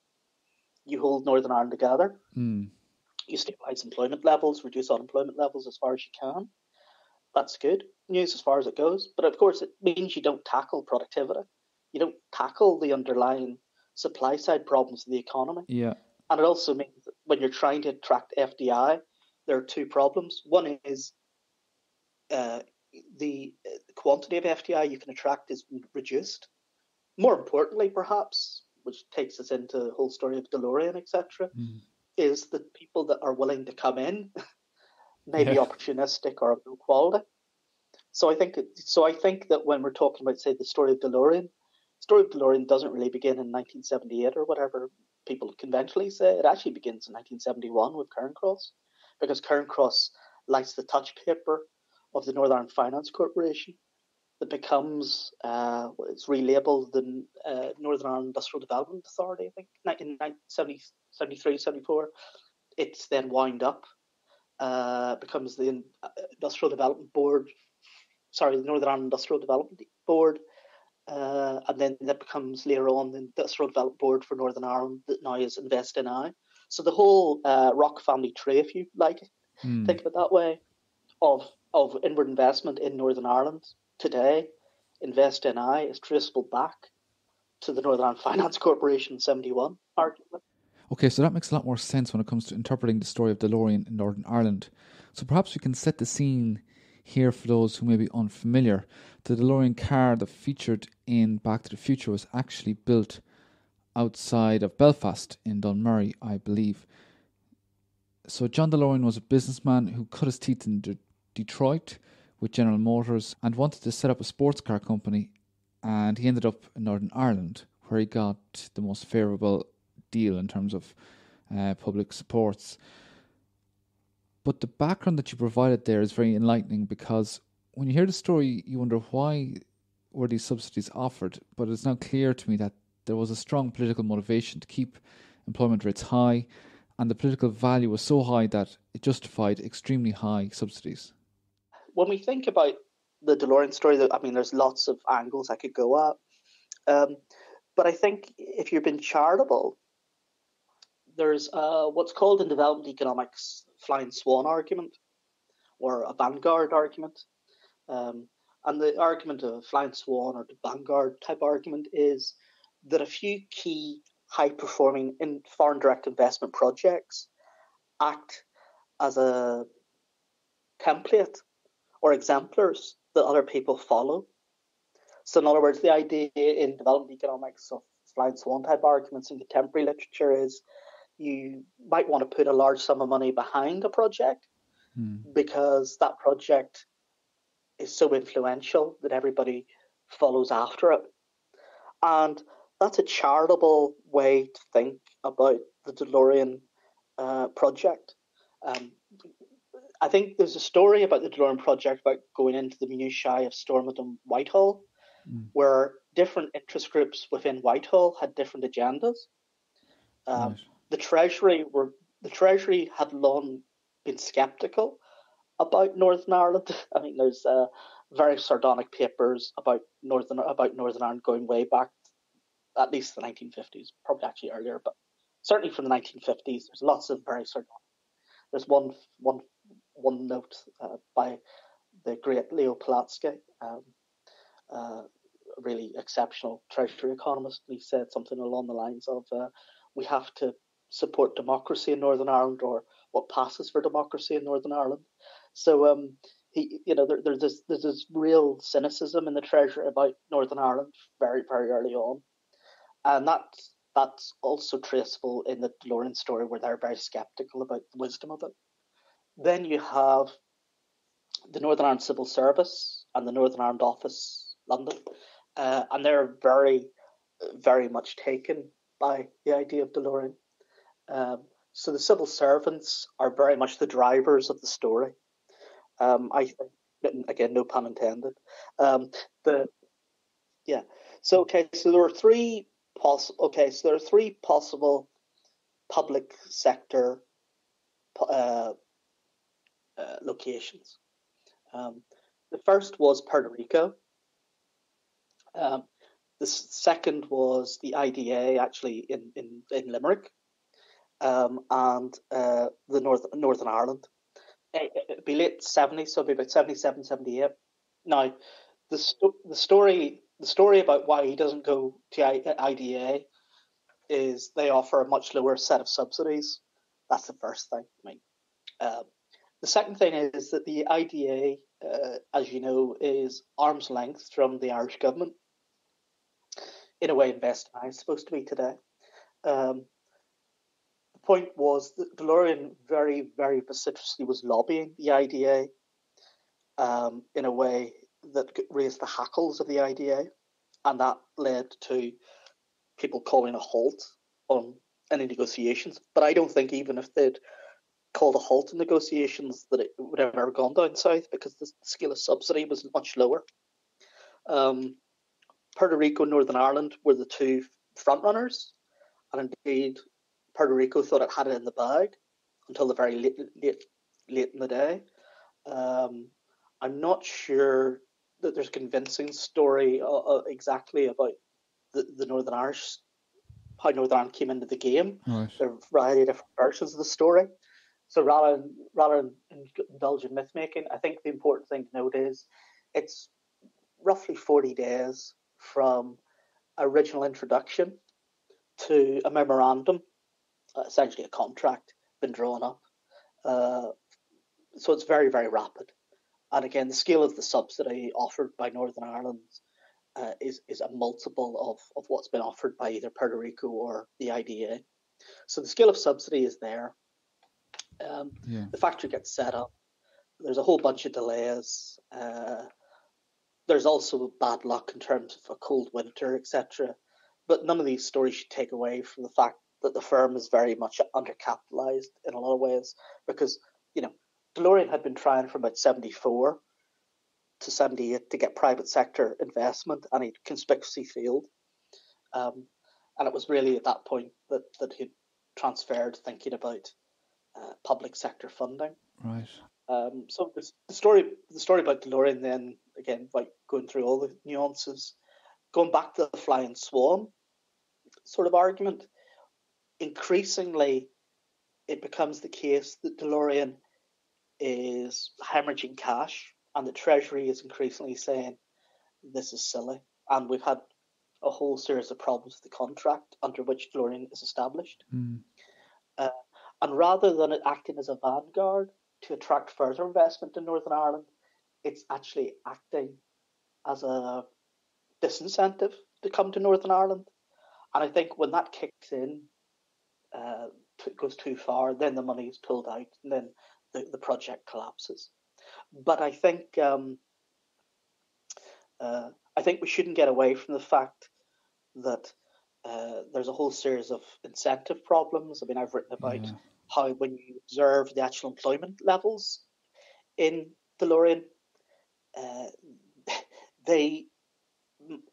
You hold Northern Ireland together. You stabilise employment levels, reduce unemployment levels as far as you can. That's good news as far as it goes. But of course, it means you don't tackle productivity. You don't tackle the underlying supply side problems of the economy. Yeah. And it also means that when you're trying to attract FDI, there are two problems. One is the quantity of FDI you can attract is reduced. More importantly, perhaps, which takes us into the whole story of DeLorean, etc., is that people that are willing to come in may be opportunistic or of low quality. So I think that when we're talking about, say, the story of DeLorean doesn't really begin in 1978 or whatever people conventionally say. It actually begins in 1971 with Cairncross, because Cairncross lights the touch paper of the Northern Ireland Finance Corporation that becomes, it's relabeled the Northern Ireland Industrial Development Authority, I think, in 1973, 74. It's then wound up, becomes the Industrial Development Board, the Northern Ireland Industrial Development Board, and then that becomes later on the Industrial Development Board for Northern Ireland that now is Invest NI. So the whole Rock family tree, if you like, think of it that way, of inward investment in Northern Ireland today, Invest NI is traceable back to the Northern Ireland Finance Corporation in 71, arguably. Okay, so that makes a lot more sense when it comes to interpreting the story of DeLorean in Northern Ireland. So perhaps we can set the scene here for those who may be unfamiliar. The DeLorean car that featured in Back to the Future was actually built outside of Belfast in Dunmurry, I believe. So John DeLorean was a businessman who cut his teeth in Detroit with General Motors and wanted to set up a sports car company, and he ended up in Northern Ireland where he got the most favourable deal in terms of public supports. But the background that you provided there is very enlightening, because when you hear the story you wonder why were these subsidies offered, but it's now clear to me that there was a strong political motivation to keep employment rates high, and the political value was so high that it justified extremely high subsidies. When we think about the DeLorean story, there's lots of angles I could go at. But I think if you've been charitable, there's what's called in development economics flying swan argument, or a vanguard argument. And the argument of flying swan or the vanguard type argument is that a few key high-performing foreign direct investment projects act as a template or exemplars that other people follow. So in other words, the idea in development economics of flying swan type arguments in contemporary literature is you might want to put a large sum of money behind a project because that project is so influential that everybody follows after it. And that's a charitable way to think about the DeLorean project. I think there's a story about the DeLorean project about going into the minutiae of Stormont and Whitehall, where different interest groups within Whitehall had different agendas. Right. The Treasury had long been sceptical about Northern Ireland. I mean, there's very sardonic papers about Northern Ireland going way back, at least the 1950s, probably actually earlier, but certainly from the 1950s. There's lots of very sardonic. There's one note by the great Leo Polatsky, a really exceptional Treasury economist. He said something along the lines of, we have to support democracy in Northern Ireland, or what passes for democracy in Northern Ireland. So there's this real cynicism in the Treasury about Northern Ireland very, very early on. And that's also traceable in the DeLorean story, where they're very sceptical about the wisdom of it. Then you have the Northern Ireland Civil Service and the Northern Ireland Office, London, and they're very, very much taken by the idea of DeLorean. So the civil servants are very much the drivers of the story. I think, again, no pun intended. So there are three possible public sector locations. The first was Puerto Rico. The second was the IDA, actually in Limerick, and the Northern Ireland. It'd be late 70s, so it'd be about 77, 78. Now, the story about why he doesn't go to IDA is they offer a much lower set of subsidies. That's the first thing. The second thing is that the IDA, as you know, is arm's length from the Irish government. In a way, Invest NI is supposed to be today. The point was that DeLorean very, very vociferously was lobbying the IDA in a way that raised the hackles of the IDA, and that led to people calling a halt on any negotiations. But I don't think even if they'd called a halt in negotiations that it would have ever gone down south, because the scale of subsidy was much lower. Puerto Rico and Northern Ireland were the two front runners, and indeed Puerto Rico thought it had it in the bag until the very late in the day. I'm not sure that there's a convincing story exactly about the Northern Irish, how Northern Ireland came into the game. Right. There are a variety of different versions of the story. So rather than indulge in myth making, I think the important thing to note is it's roughly 40 days from original introduction to a memorandum, essentially a contract, been drawn up. So it's very, very rapid. And again, the scale of the subsidy offered by Northern Ireland is a multiple of what's been offered by either Puerto Rico or the IDA. So the scale of subsidy is there. The factory gets set up. There's a whole bunch of delays. There's also bad luck in terms of a cold winter, etc. But none of these stories should take away from the fact that the firm is very much undercapitalized in a lot of ways, because, DeLorean had been trying from about 74 to 78 to get private sector investment, and he'd conspicuously failed. And it was really at that point that he'd transferred thinking about public sector funding. Right. So the story about DeLorean then, again, like going through all the nuances, going back to the flying swan sort of argument, increasingly it becomes the case that DeLorean is hemorrhaging cash, and the Treasury is increasingly saying this is silly. And we've had a whole series of problems with the contract under which DeLorean is established. And rather than it acting as a vanguard to attract further investment in Northern Ireland, it's actually acting as a disincentive to come to Northern Ireland. And I think when that kicks in, it goes too far, then the money is pulled out, and then the project collapses. But I think we shouldn't get away from the fact that there's a whole series of incentive problems. I mean, I've written about how when you observe the actual employment levels in DeLorean, they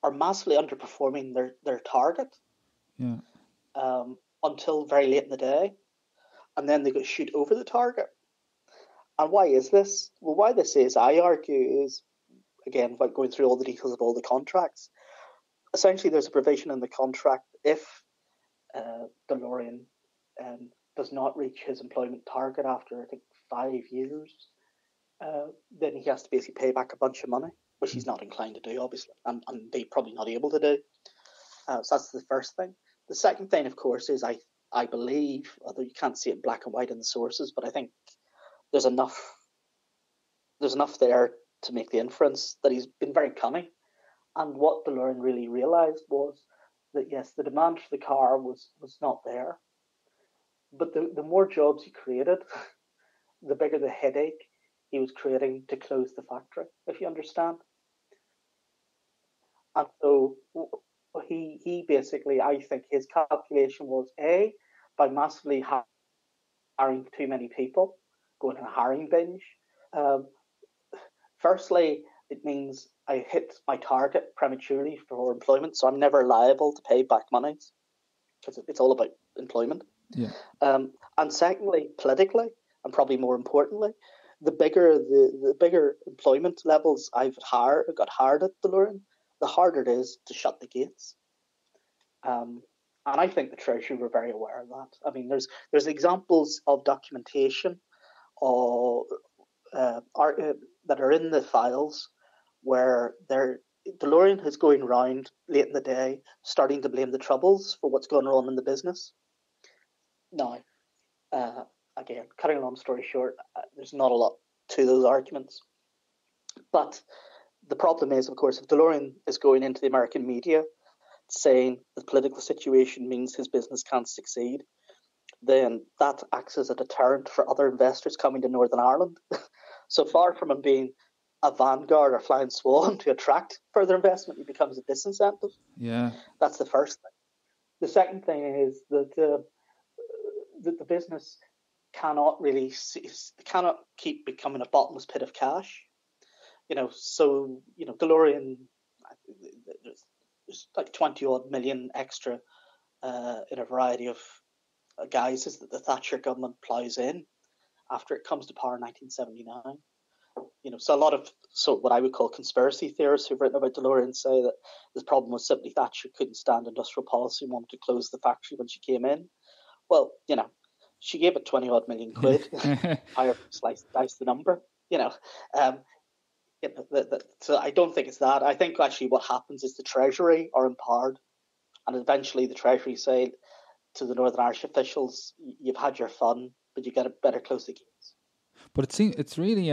are massively underperforming their target until very late in the day, and then they go shoot over the target. And why is this? Well, why this is, I argue, is, again, without going through all the details of all the contracts, essentially there's a provision in the contract if DeLorean does not reach his employment target after, I think, 5 years, then he has to basically pay back a bunch of money, which he's not inclined to do, obviously, and they're probably not able to do. So that's the first thing. The second thing, of course, is I believe, although you can't see it in black and white in the sources, but I think there's enough there to make the inference that he's been very cunning. And what DeLorean really realized was that, yes, the demand for the car was not there, but the more jobs he created, the bigger the headache he was creating to close the factory, if you understand. And so he basically, I think his calculation was, A, by massively hiring too many people, going on a hiring binge. Firstly, it means I hit my target prematurely for employment, so I'm never liable to pay back monies because it's all about employment. Yeah. And secondly, politically, and probably more importantly, the bigger employment levels got hired at DeLorean, the harder it is to shut the gates. And I think the Treasury were very aware of that. I mean, there's examples of documentation that are in the files where DeLorean is going around late in the day starting to blame the Troubles for what's going on in the business. Now, again, cutting a long story short, there's not a lot to those arguments. But the problem is, of course, if DeLorean is going into the American media saying the political situation means his business can't succeed, then that acts as a deterrent for other investors coming to Northern Ireland. So far from him being a vanguard or flying swan to attract further investment, he becomes a disincentive. Yeah. That's the first thing. The second thing is that the business cannot keep becoming a bottomless pit of cash. So DeLorean there's like 20 odd million extra in a variety of guises that the Thatcher government plows in after it comes to power in 1979. So a lot of what I would call conspiracy theorists who've written about DeLorean say that the problem was simply Thatcher couldn't stand industrial policy and wanted to close the factory when she came in. Well, she gave it 20 odd million quid. However, dice the number. So I don't think it's that. I think actually what happens is the Treasury are empowered, and eventually the Treasury say to the Northern Irish officials, "You've had your fun, but you better close the gates." But it's really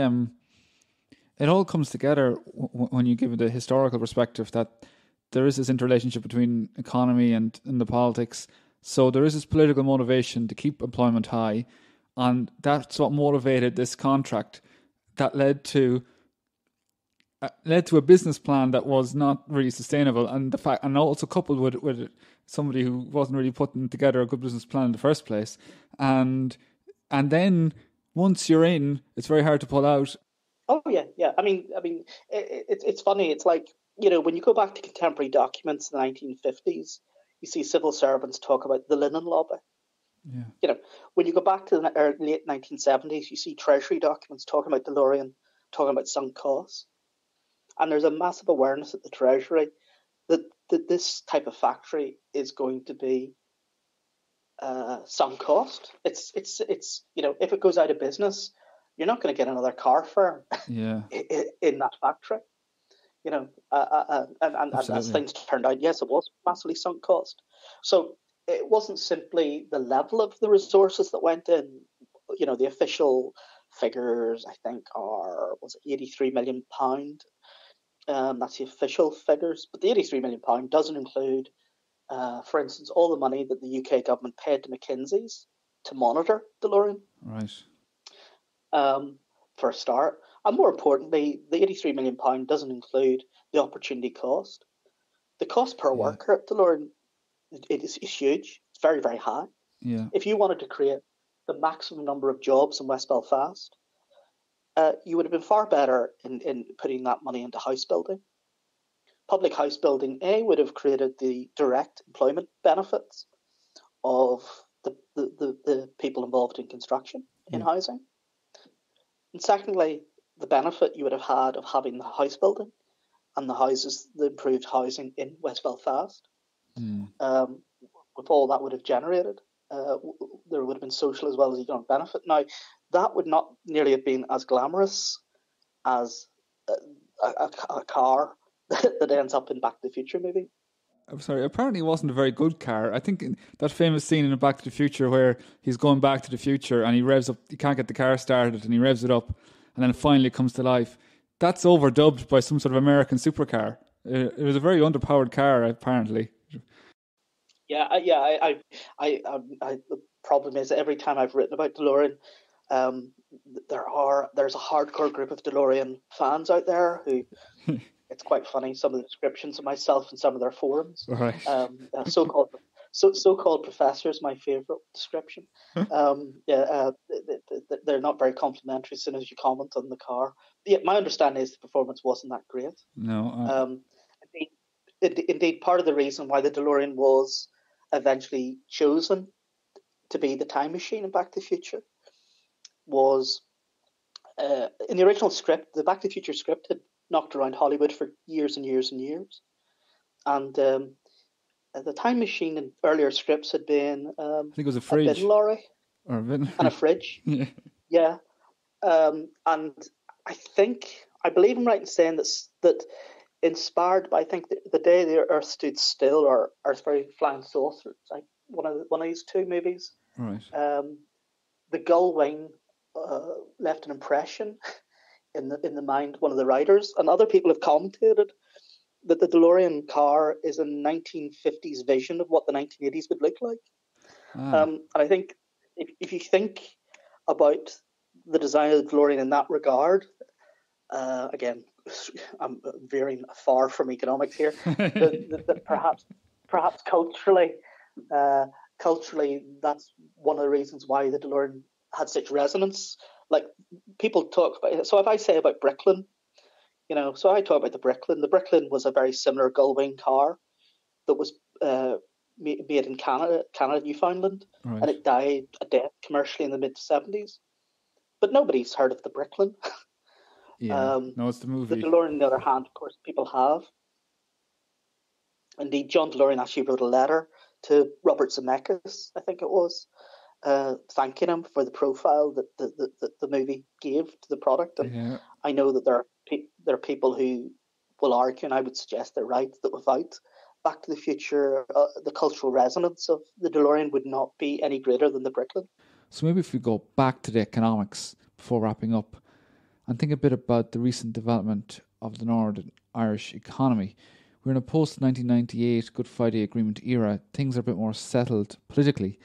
it all comes together when you give it a historical perspective that there is this interrelationship between economy and the politics. So there is this political motivation to keep employment high, and that's what motivated this contract that led to a business plan that was not really sustainable, and also coupled with somebody who wasn't really putting together a good business plan in the first place, and then once you're in, it's very hard to pull out. Oh yeah. I mean, it's funny. It's like when you go back to contemporary documents in the 1950s, you see civil servants talk about the linen lobby. Yeah. When you go back to the late 1970s, you see Treasury documents talking about DeLorean, talking about sunk costs. And there's a massive awareness at the Treasury that this type of factory is going to be sunk cost. It's if it goes out of business, you're not going to get another car firm in that factory. And as things turned out, yes, it was massively sunk cost. So it wasn't simply the level of the resources that went in. The official figures, I think, was it £83 million? That's the official figures. But the £83 million doesn't include, for instance, all the money that the UK government paid to McKinsey's to monitor DeLorean. Right. For a start. And more importantly, the £83 million doesn't include the opportunity cost. The cost per worker at DeLorean is huge. It's very, very high. Yeah. If you wanted to create the maximum number of jobs in West Belfast, you would have been far better in putting that money into house building. Public house building, would have created the direct employment benefits of the people involved in construction, in housing. And secondly, the benefit you would have had of having the house building and the improved housing in West Belfast, with all that would have generated, there would have been social as well as economic benefit. Now, that would not nearly have been as glamorous as a car that ends up in Back to the Future movie. I'm sorry, apparently it wasn't a very good car. I think that famous scene in Back to the Future where he's going back to the future and he can't get the car started and he revs it up and then it finally comes to life. That's overdubbed by some sort of American supercar. It was a very underpowered car, apparently. Yeah. The problem is every time I've written about DeLorean, there's a hardcore group of DeLorean fans out there who... It's quite funny, some of the descriptions of myself in some of their forums. Right. So-called professor is my favourite description. They're not very complimentary as soon as you comment on the car. Yeah, my understanding is the performance wasn't that great. No. Indeed, part of the reason why the DeLorean was eventually chosen to be the time machine in Back to the Future was in the original script, the Back to the Future script had knocked around Hollywood for years and years and years. And the time machine in earlier scripts had been I think it was a fridge. A bin lorry. Or a bin. And a fridge. Yeah. And I believe I'm right in saying that inspired by, I think, the day the Earth stood still, or Earth's Flying Saucer, it's like one of these two movies. Right. The gull wing left an impression in the mind of one of the writers, and other people have commented that the DeLorean car is a 1950s vision of what the 1980s would look like. And I think if you think about the design of the DeLorean in that regard, again, I'm veering far from economics here, that perhaps culturally, that's one of the reasons why the DeLorean had such resonance. Like, people talk about it. So if I say about Brooklyn, So I talk about the Bricklin. The Bricklin was a very similar gull-wing car that was made in Canada, Newfoundland, Right. and it died a death commercially in the mid-70s. But nobody's heard of the Bricklin. Yeah. No, it's the The movie. DeLorean, on the other hand, of course, people have. Indeed, John DeLorean actually wrote a letter to Robert Zemeckis, I think it was, thanking him for the profile that the movie gave to the product. And Yeah. I know that there are people who will argue, and I would suggest they're right, that without Back to the Future, the cultural resonance of the DeLorean would not be any greater than the Bricklin. So maybe if we go back to the economics before wrapping up and think a bit about the recent development of the Northern Irish economy. We're in a post-1998 Good Friday Agreement era. Things are a bit more settled politically.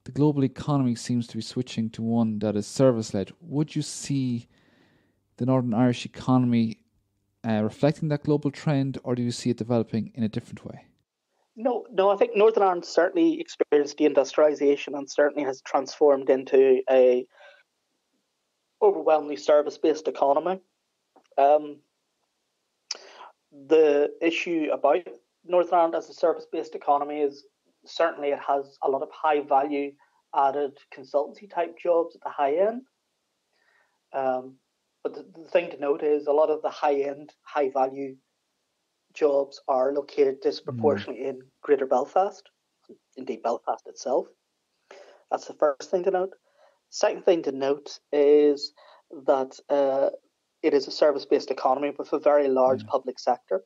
The global economy seems to be switching to one that is service-led. Would you see the Northern Irish economy reflecting that global trend, or do you see it developing in a different way? No, I think Northern Ireland certainly experienced deindustrialisation and certainly has transformed into a overwhelmingly service-based economy. The issue about Northern Ireland as a service-based economy is certainly it has a lot of high-value added consultancy-type jobs at the high end. But the thing to note is a lot of the high-end, high-value jobs are located disproportionately in Greater Belfast, indeed Belfast itself. That's the first thing to note. Second thing to note is that it is a service-based economy with a very large public sector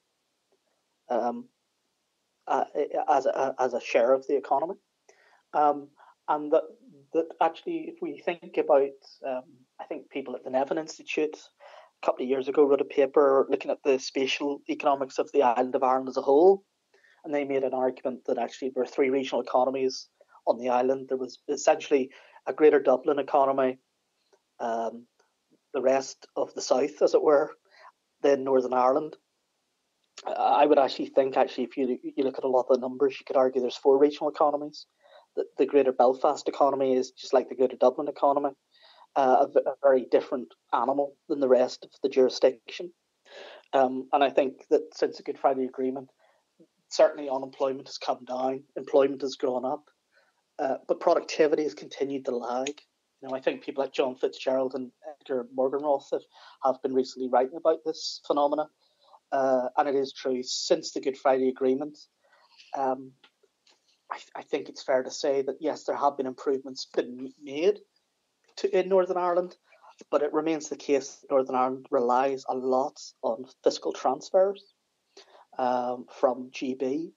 as a share of the economy. And that actually, if we think about, I think people at the Nevin Institute a couple of years ago wrote a paper looking at the spatial economics of the island of Ireland as a whole, and they made an argument that actually there were three regional economies on the island. There was essentially a Greater Dublin economy, the rest of the south, as it were, then Northern Ireland. I would actually think, if you look at a lot of the numbers, you could argue there's four regional economies. The Greater Belfast economy is just like the Greater Dublin economy, a very different animal than the rest of the jurisdiction. And I think that since the Good Friday Agreement, certainly unemployment has come down, employment has gone up, but productivity has continued to lag. I think people like John Fitzgerald and Edgar Morgenroth have been recently writing about this phenomena. And it is true, since the Good Friday Agreement, I think it's fair to say that, yes, there have been improvements been made in Northern Ireland, but it remains the case that Northern Ireland relies a lot on fiscal transfers from GB,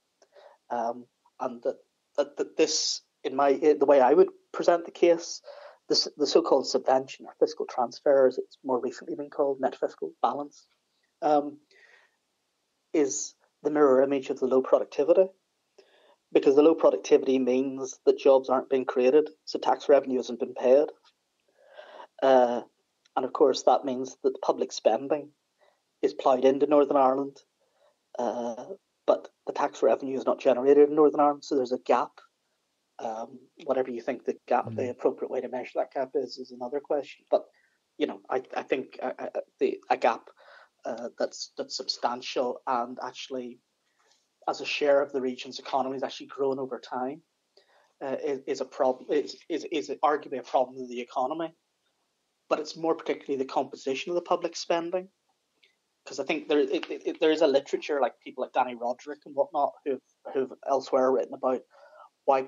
and that this, the way I would present the case, the so-called subvention or fiscal transfer, as it's more recently been called, net fiscal balance, is the mirror image of the low productivity. Because the low productivity means that jobs aren't being created, so tax revenue hasn't been paid. And of course, that means that the public spending is ploughed into Northern Ireland, but the tax revenue is not generated in Northern Ireland, so there's a gap. Whatever you think the gap, the appropriate way to measure that gap is another question. But I think a gap that's substantial and actually, as a share of the region's economy, has actually grown over time, is a problem. Is arguably a problem of the economy, but it's more particularly the composition of the public spending. Because I think there is a literature, like people like Danny Roderick and whatnot, who've elsewhere written about why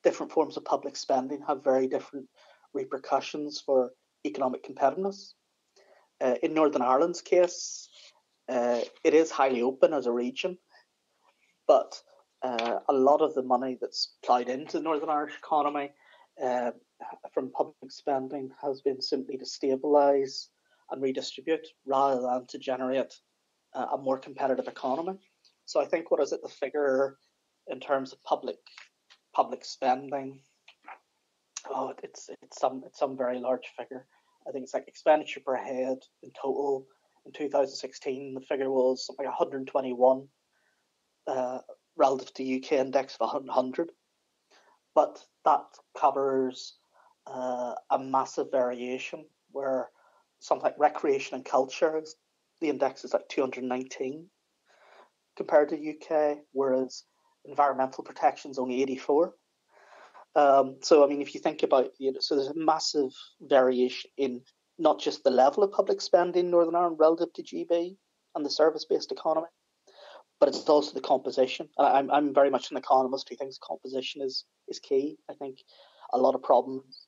different forms of public spending have very different repercussions for economic competitiveness. In Northern Ireland's case, it is highly open as a region, but a lot of the money that's ploughed into the Northern Irish economy from public spending has been simply to stabilise and redistribute rather than to generate a more competitive economy. So I think, what is it, the figure in terms of public spending? Oh, it's some very large figure. I think it's like expenditure per head in total in 2016. The figure was something like 121 relative to UK index of 100. But that covers a massive variation where something like recreation and culture is the index is like 219 compared to UK, whereas environmental protection is only 84. So, I mean, if you think about, so there's a massive variation in not just the level of public spending in Northern Ireland relative to GB and the service-based economy, but it's also the composition. I'm very much an economist who thinks composition is key. I think a lot of problems.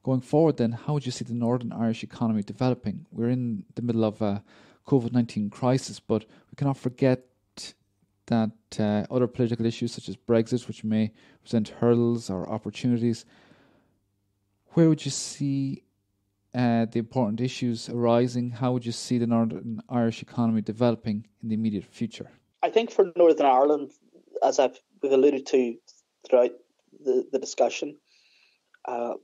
Going forward then, how would you see the Northern Irish economy developing? We're in the middle of a COVID-19 crisis, but we cannot forget that other political issues such as Brexit, which may present hurdles or opportunities. Where would you see the important issues arising? How would you see the Northern Irish economy developing in the immediate future? I think for Northern Ireland, as we've alluded to throughout the discussion,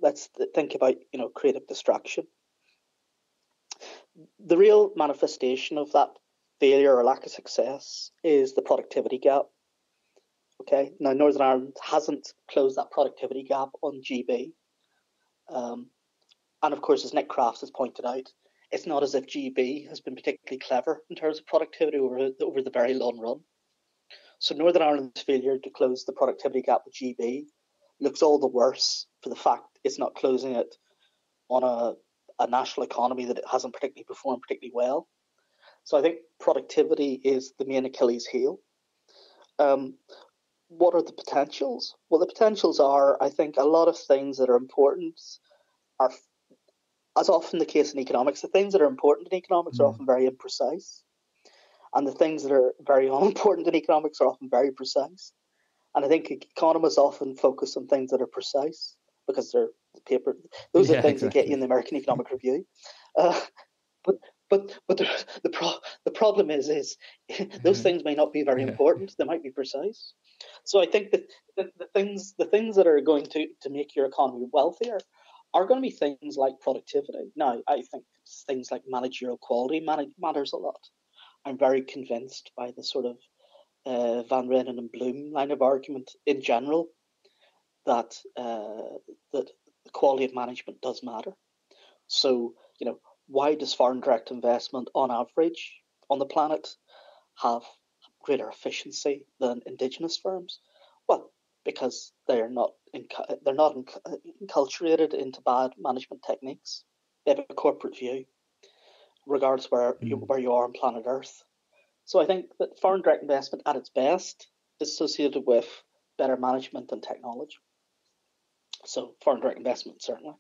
let's think about creative destruction. The real manifestation of that failure or lack of success is the productivity gap. Okay, now Northern Ireland hasn't closed that productivity gap on GB, and of course, as Nick Crafts has pointed out, it's not as if GB has been particularly clever in terms of productivity over the very long run. So Northern Ireland's failure to close the productivity gap with GB looks all the worse for the fact it's not closing it on a national economy that it hasn't particularly performed particularly well. So I think productivity is the main Achilles heel. What are the potentials? Well, the potentials are, I think, a lot of things that are important are, as often the case in economics, the things that are important in economics are often very imprecise. And the things that are very unimportant in economics are often very precise. And I think economists often focus on things that are precise because they're the paper. Those are things that get you in the American Economic Review. But the problem is those things may not be very important. They might be precise. So I think that the things that are going to make your economy wealthier are going to be things like productivity. Now, I think things like managerial quality matters a lot. I'm very convinced by the sort of Van Reenen and Bloom line of argument in general that the quality of management does matter. So, why does foreign direct investment on average on the planet have greater efficiency than indigenous firms? Well, because they're not enculturated into bad management techniques. They have a corporate view, regardless where you are on planet Earth. So I think that foreign direct investment at its best is associated with better management and technology. So foreign direct investment, certainly.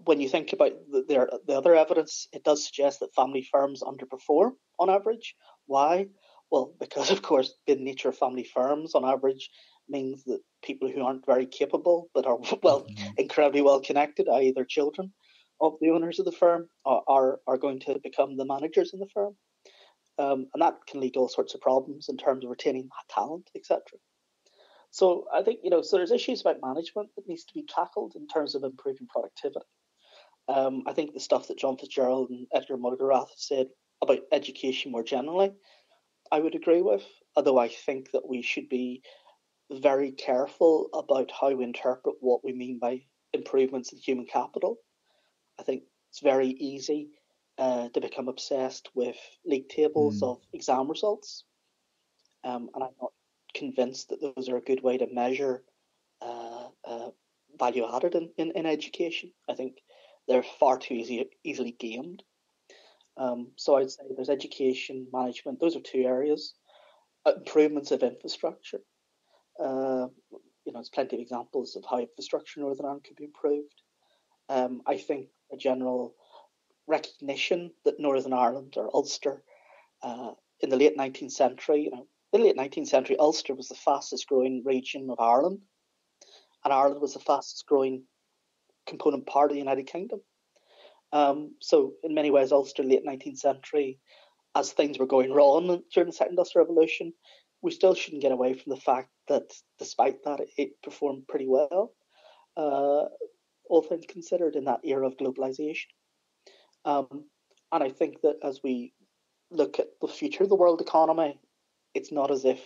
When you think about the other evidence, it does suggest that family firms underperform on average. Why? Well, because, of course, the nature of family firms on average means that people who aren't very capable but are, incredibly well connected, i.e. their children of the owners of the firm, are going to become the managers in the firm. And that can lead to all sorts of problems in terms of retaining talent, etc. So I think, so there's issues about management that needs to be tackled in terms of improving productivity. I think the stuff that John Fitzgerald and Edgar Mulgarath have said about education more generally, I would agree with, although I think that we should be very careful about how we interpret what we mean by improvements in human capital. I think it's very easy to become obsessed with league tables of exam results. And I'm not convinced that those are a good way to measure value added in education. I think they're far too easily gamed. So I'd say there's education, management. Those are two areas. Improvements of infrastructure. There's plenty of examples of how infrastructure in Northern Ireland could be improved. I think a general recognition that Northern Ireland or Ulster in the late 19th century, in the late 19th century, Ulster was the fastest growing region of Ireland, and Ireland was the fastest growing component part of the United Kingdom. So in many ways, Ulster, late 19th century, as things were going wrong during the Second Industrial Revolution, we still shouldn't get away from the fact that despite that, it performed pretty well, all things considered, in that era of globalization. And I think that as we look at the future of the world economy, it's not as if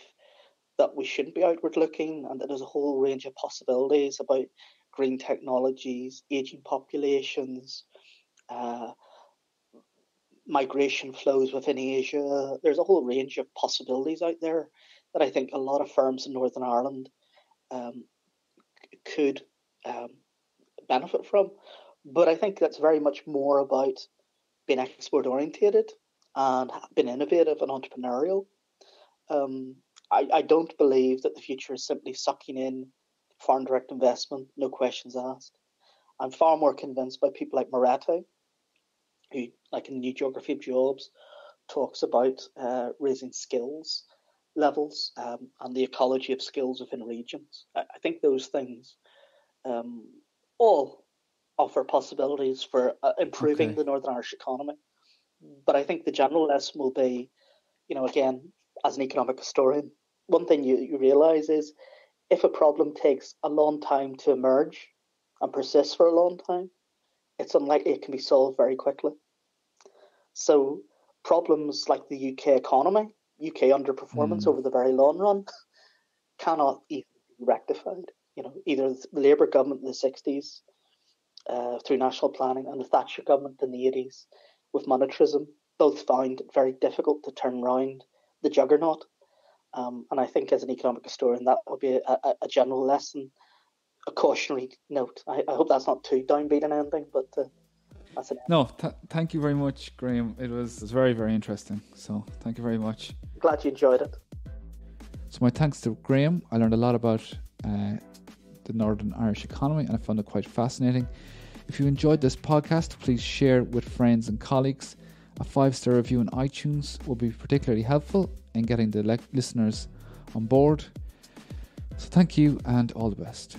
that we shouldn't be outward looking, and that there's a whole range of possibilities about green technologies, aging populations, migration flows within Asia. There's a whole range of possibilities out there that I think a lot of firms in Northern Ireland could benefit from. But I think that's very much more about being export orientated and being innovative and entrepreneurial. I don't believe that the future is simply sucking in foreign direct investment, no questions asked. I'm far more convinced by people like Moretti, who, like in the New Geography of Jobs, talks about raising skills levels and the ecology of skills within regions. I think those things all offer possibilities for improving the Northern Irish economy. But I think the general lesson will be, again, as an economic historian, one thing you realise is if a problem takes a long time to emerge and persists for a long time, it's unlikely it can be solved very quickly. So problems like the UK economy, UK underperformance over the very long run, cannot easily be rectified. Either the Labour government in the 60s through national planning and the Thatcher government in the 80s with monetarism both found it very difficult to turn around the juggernaut. And I think as an economic historian, that would be a general lesson, a cautionary note. I hope that's not too downbeat an ending, but that's it. No, thank you very much, Graham. It was very, very interesting. So thank you very much. Glad you enjoyed it. So my thanks to Graham. I learned a lot about the Northern Irish economy and I found it quite fascinating. If you enjoyed this podcast, please share with friends and colleagues. A 5-star review on iTunes will be particularly helpful in getting the listeners on board. So thank you and all the best.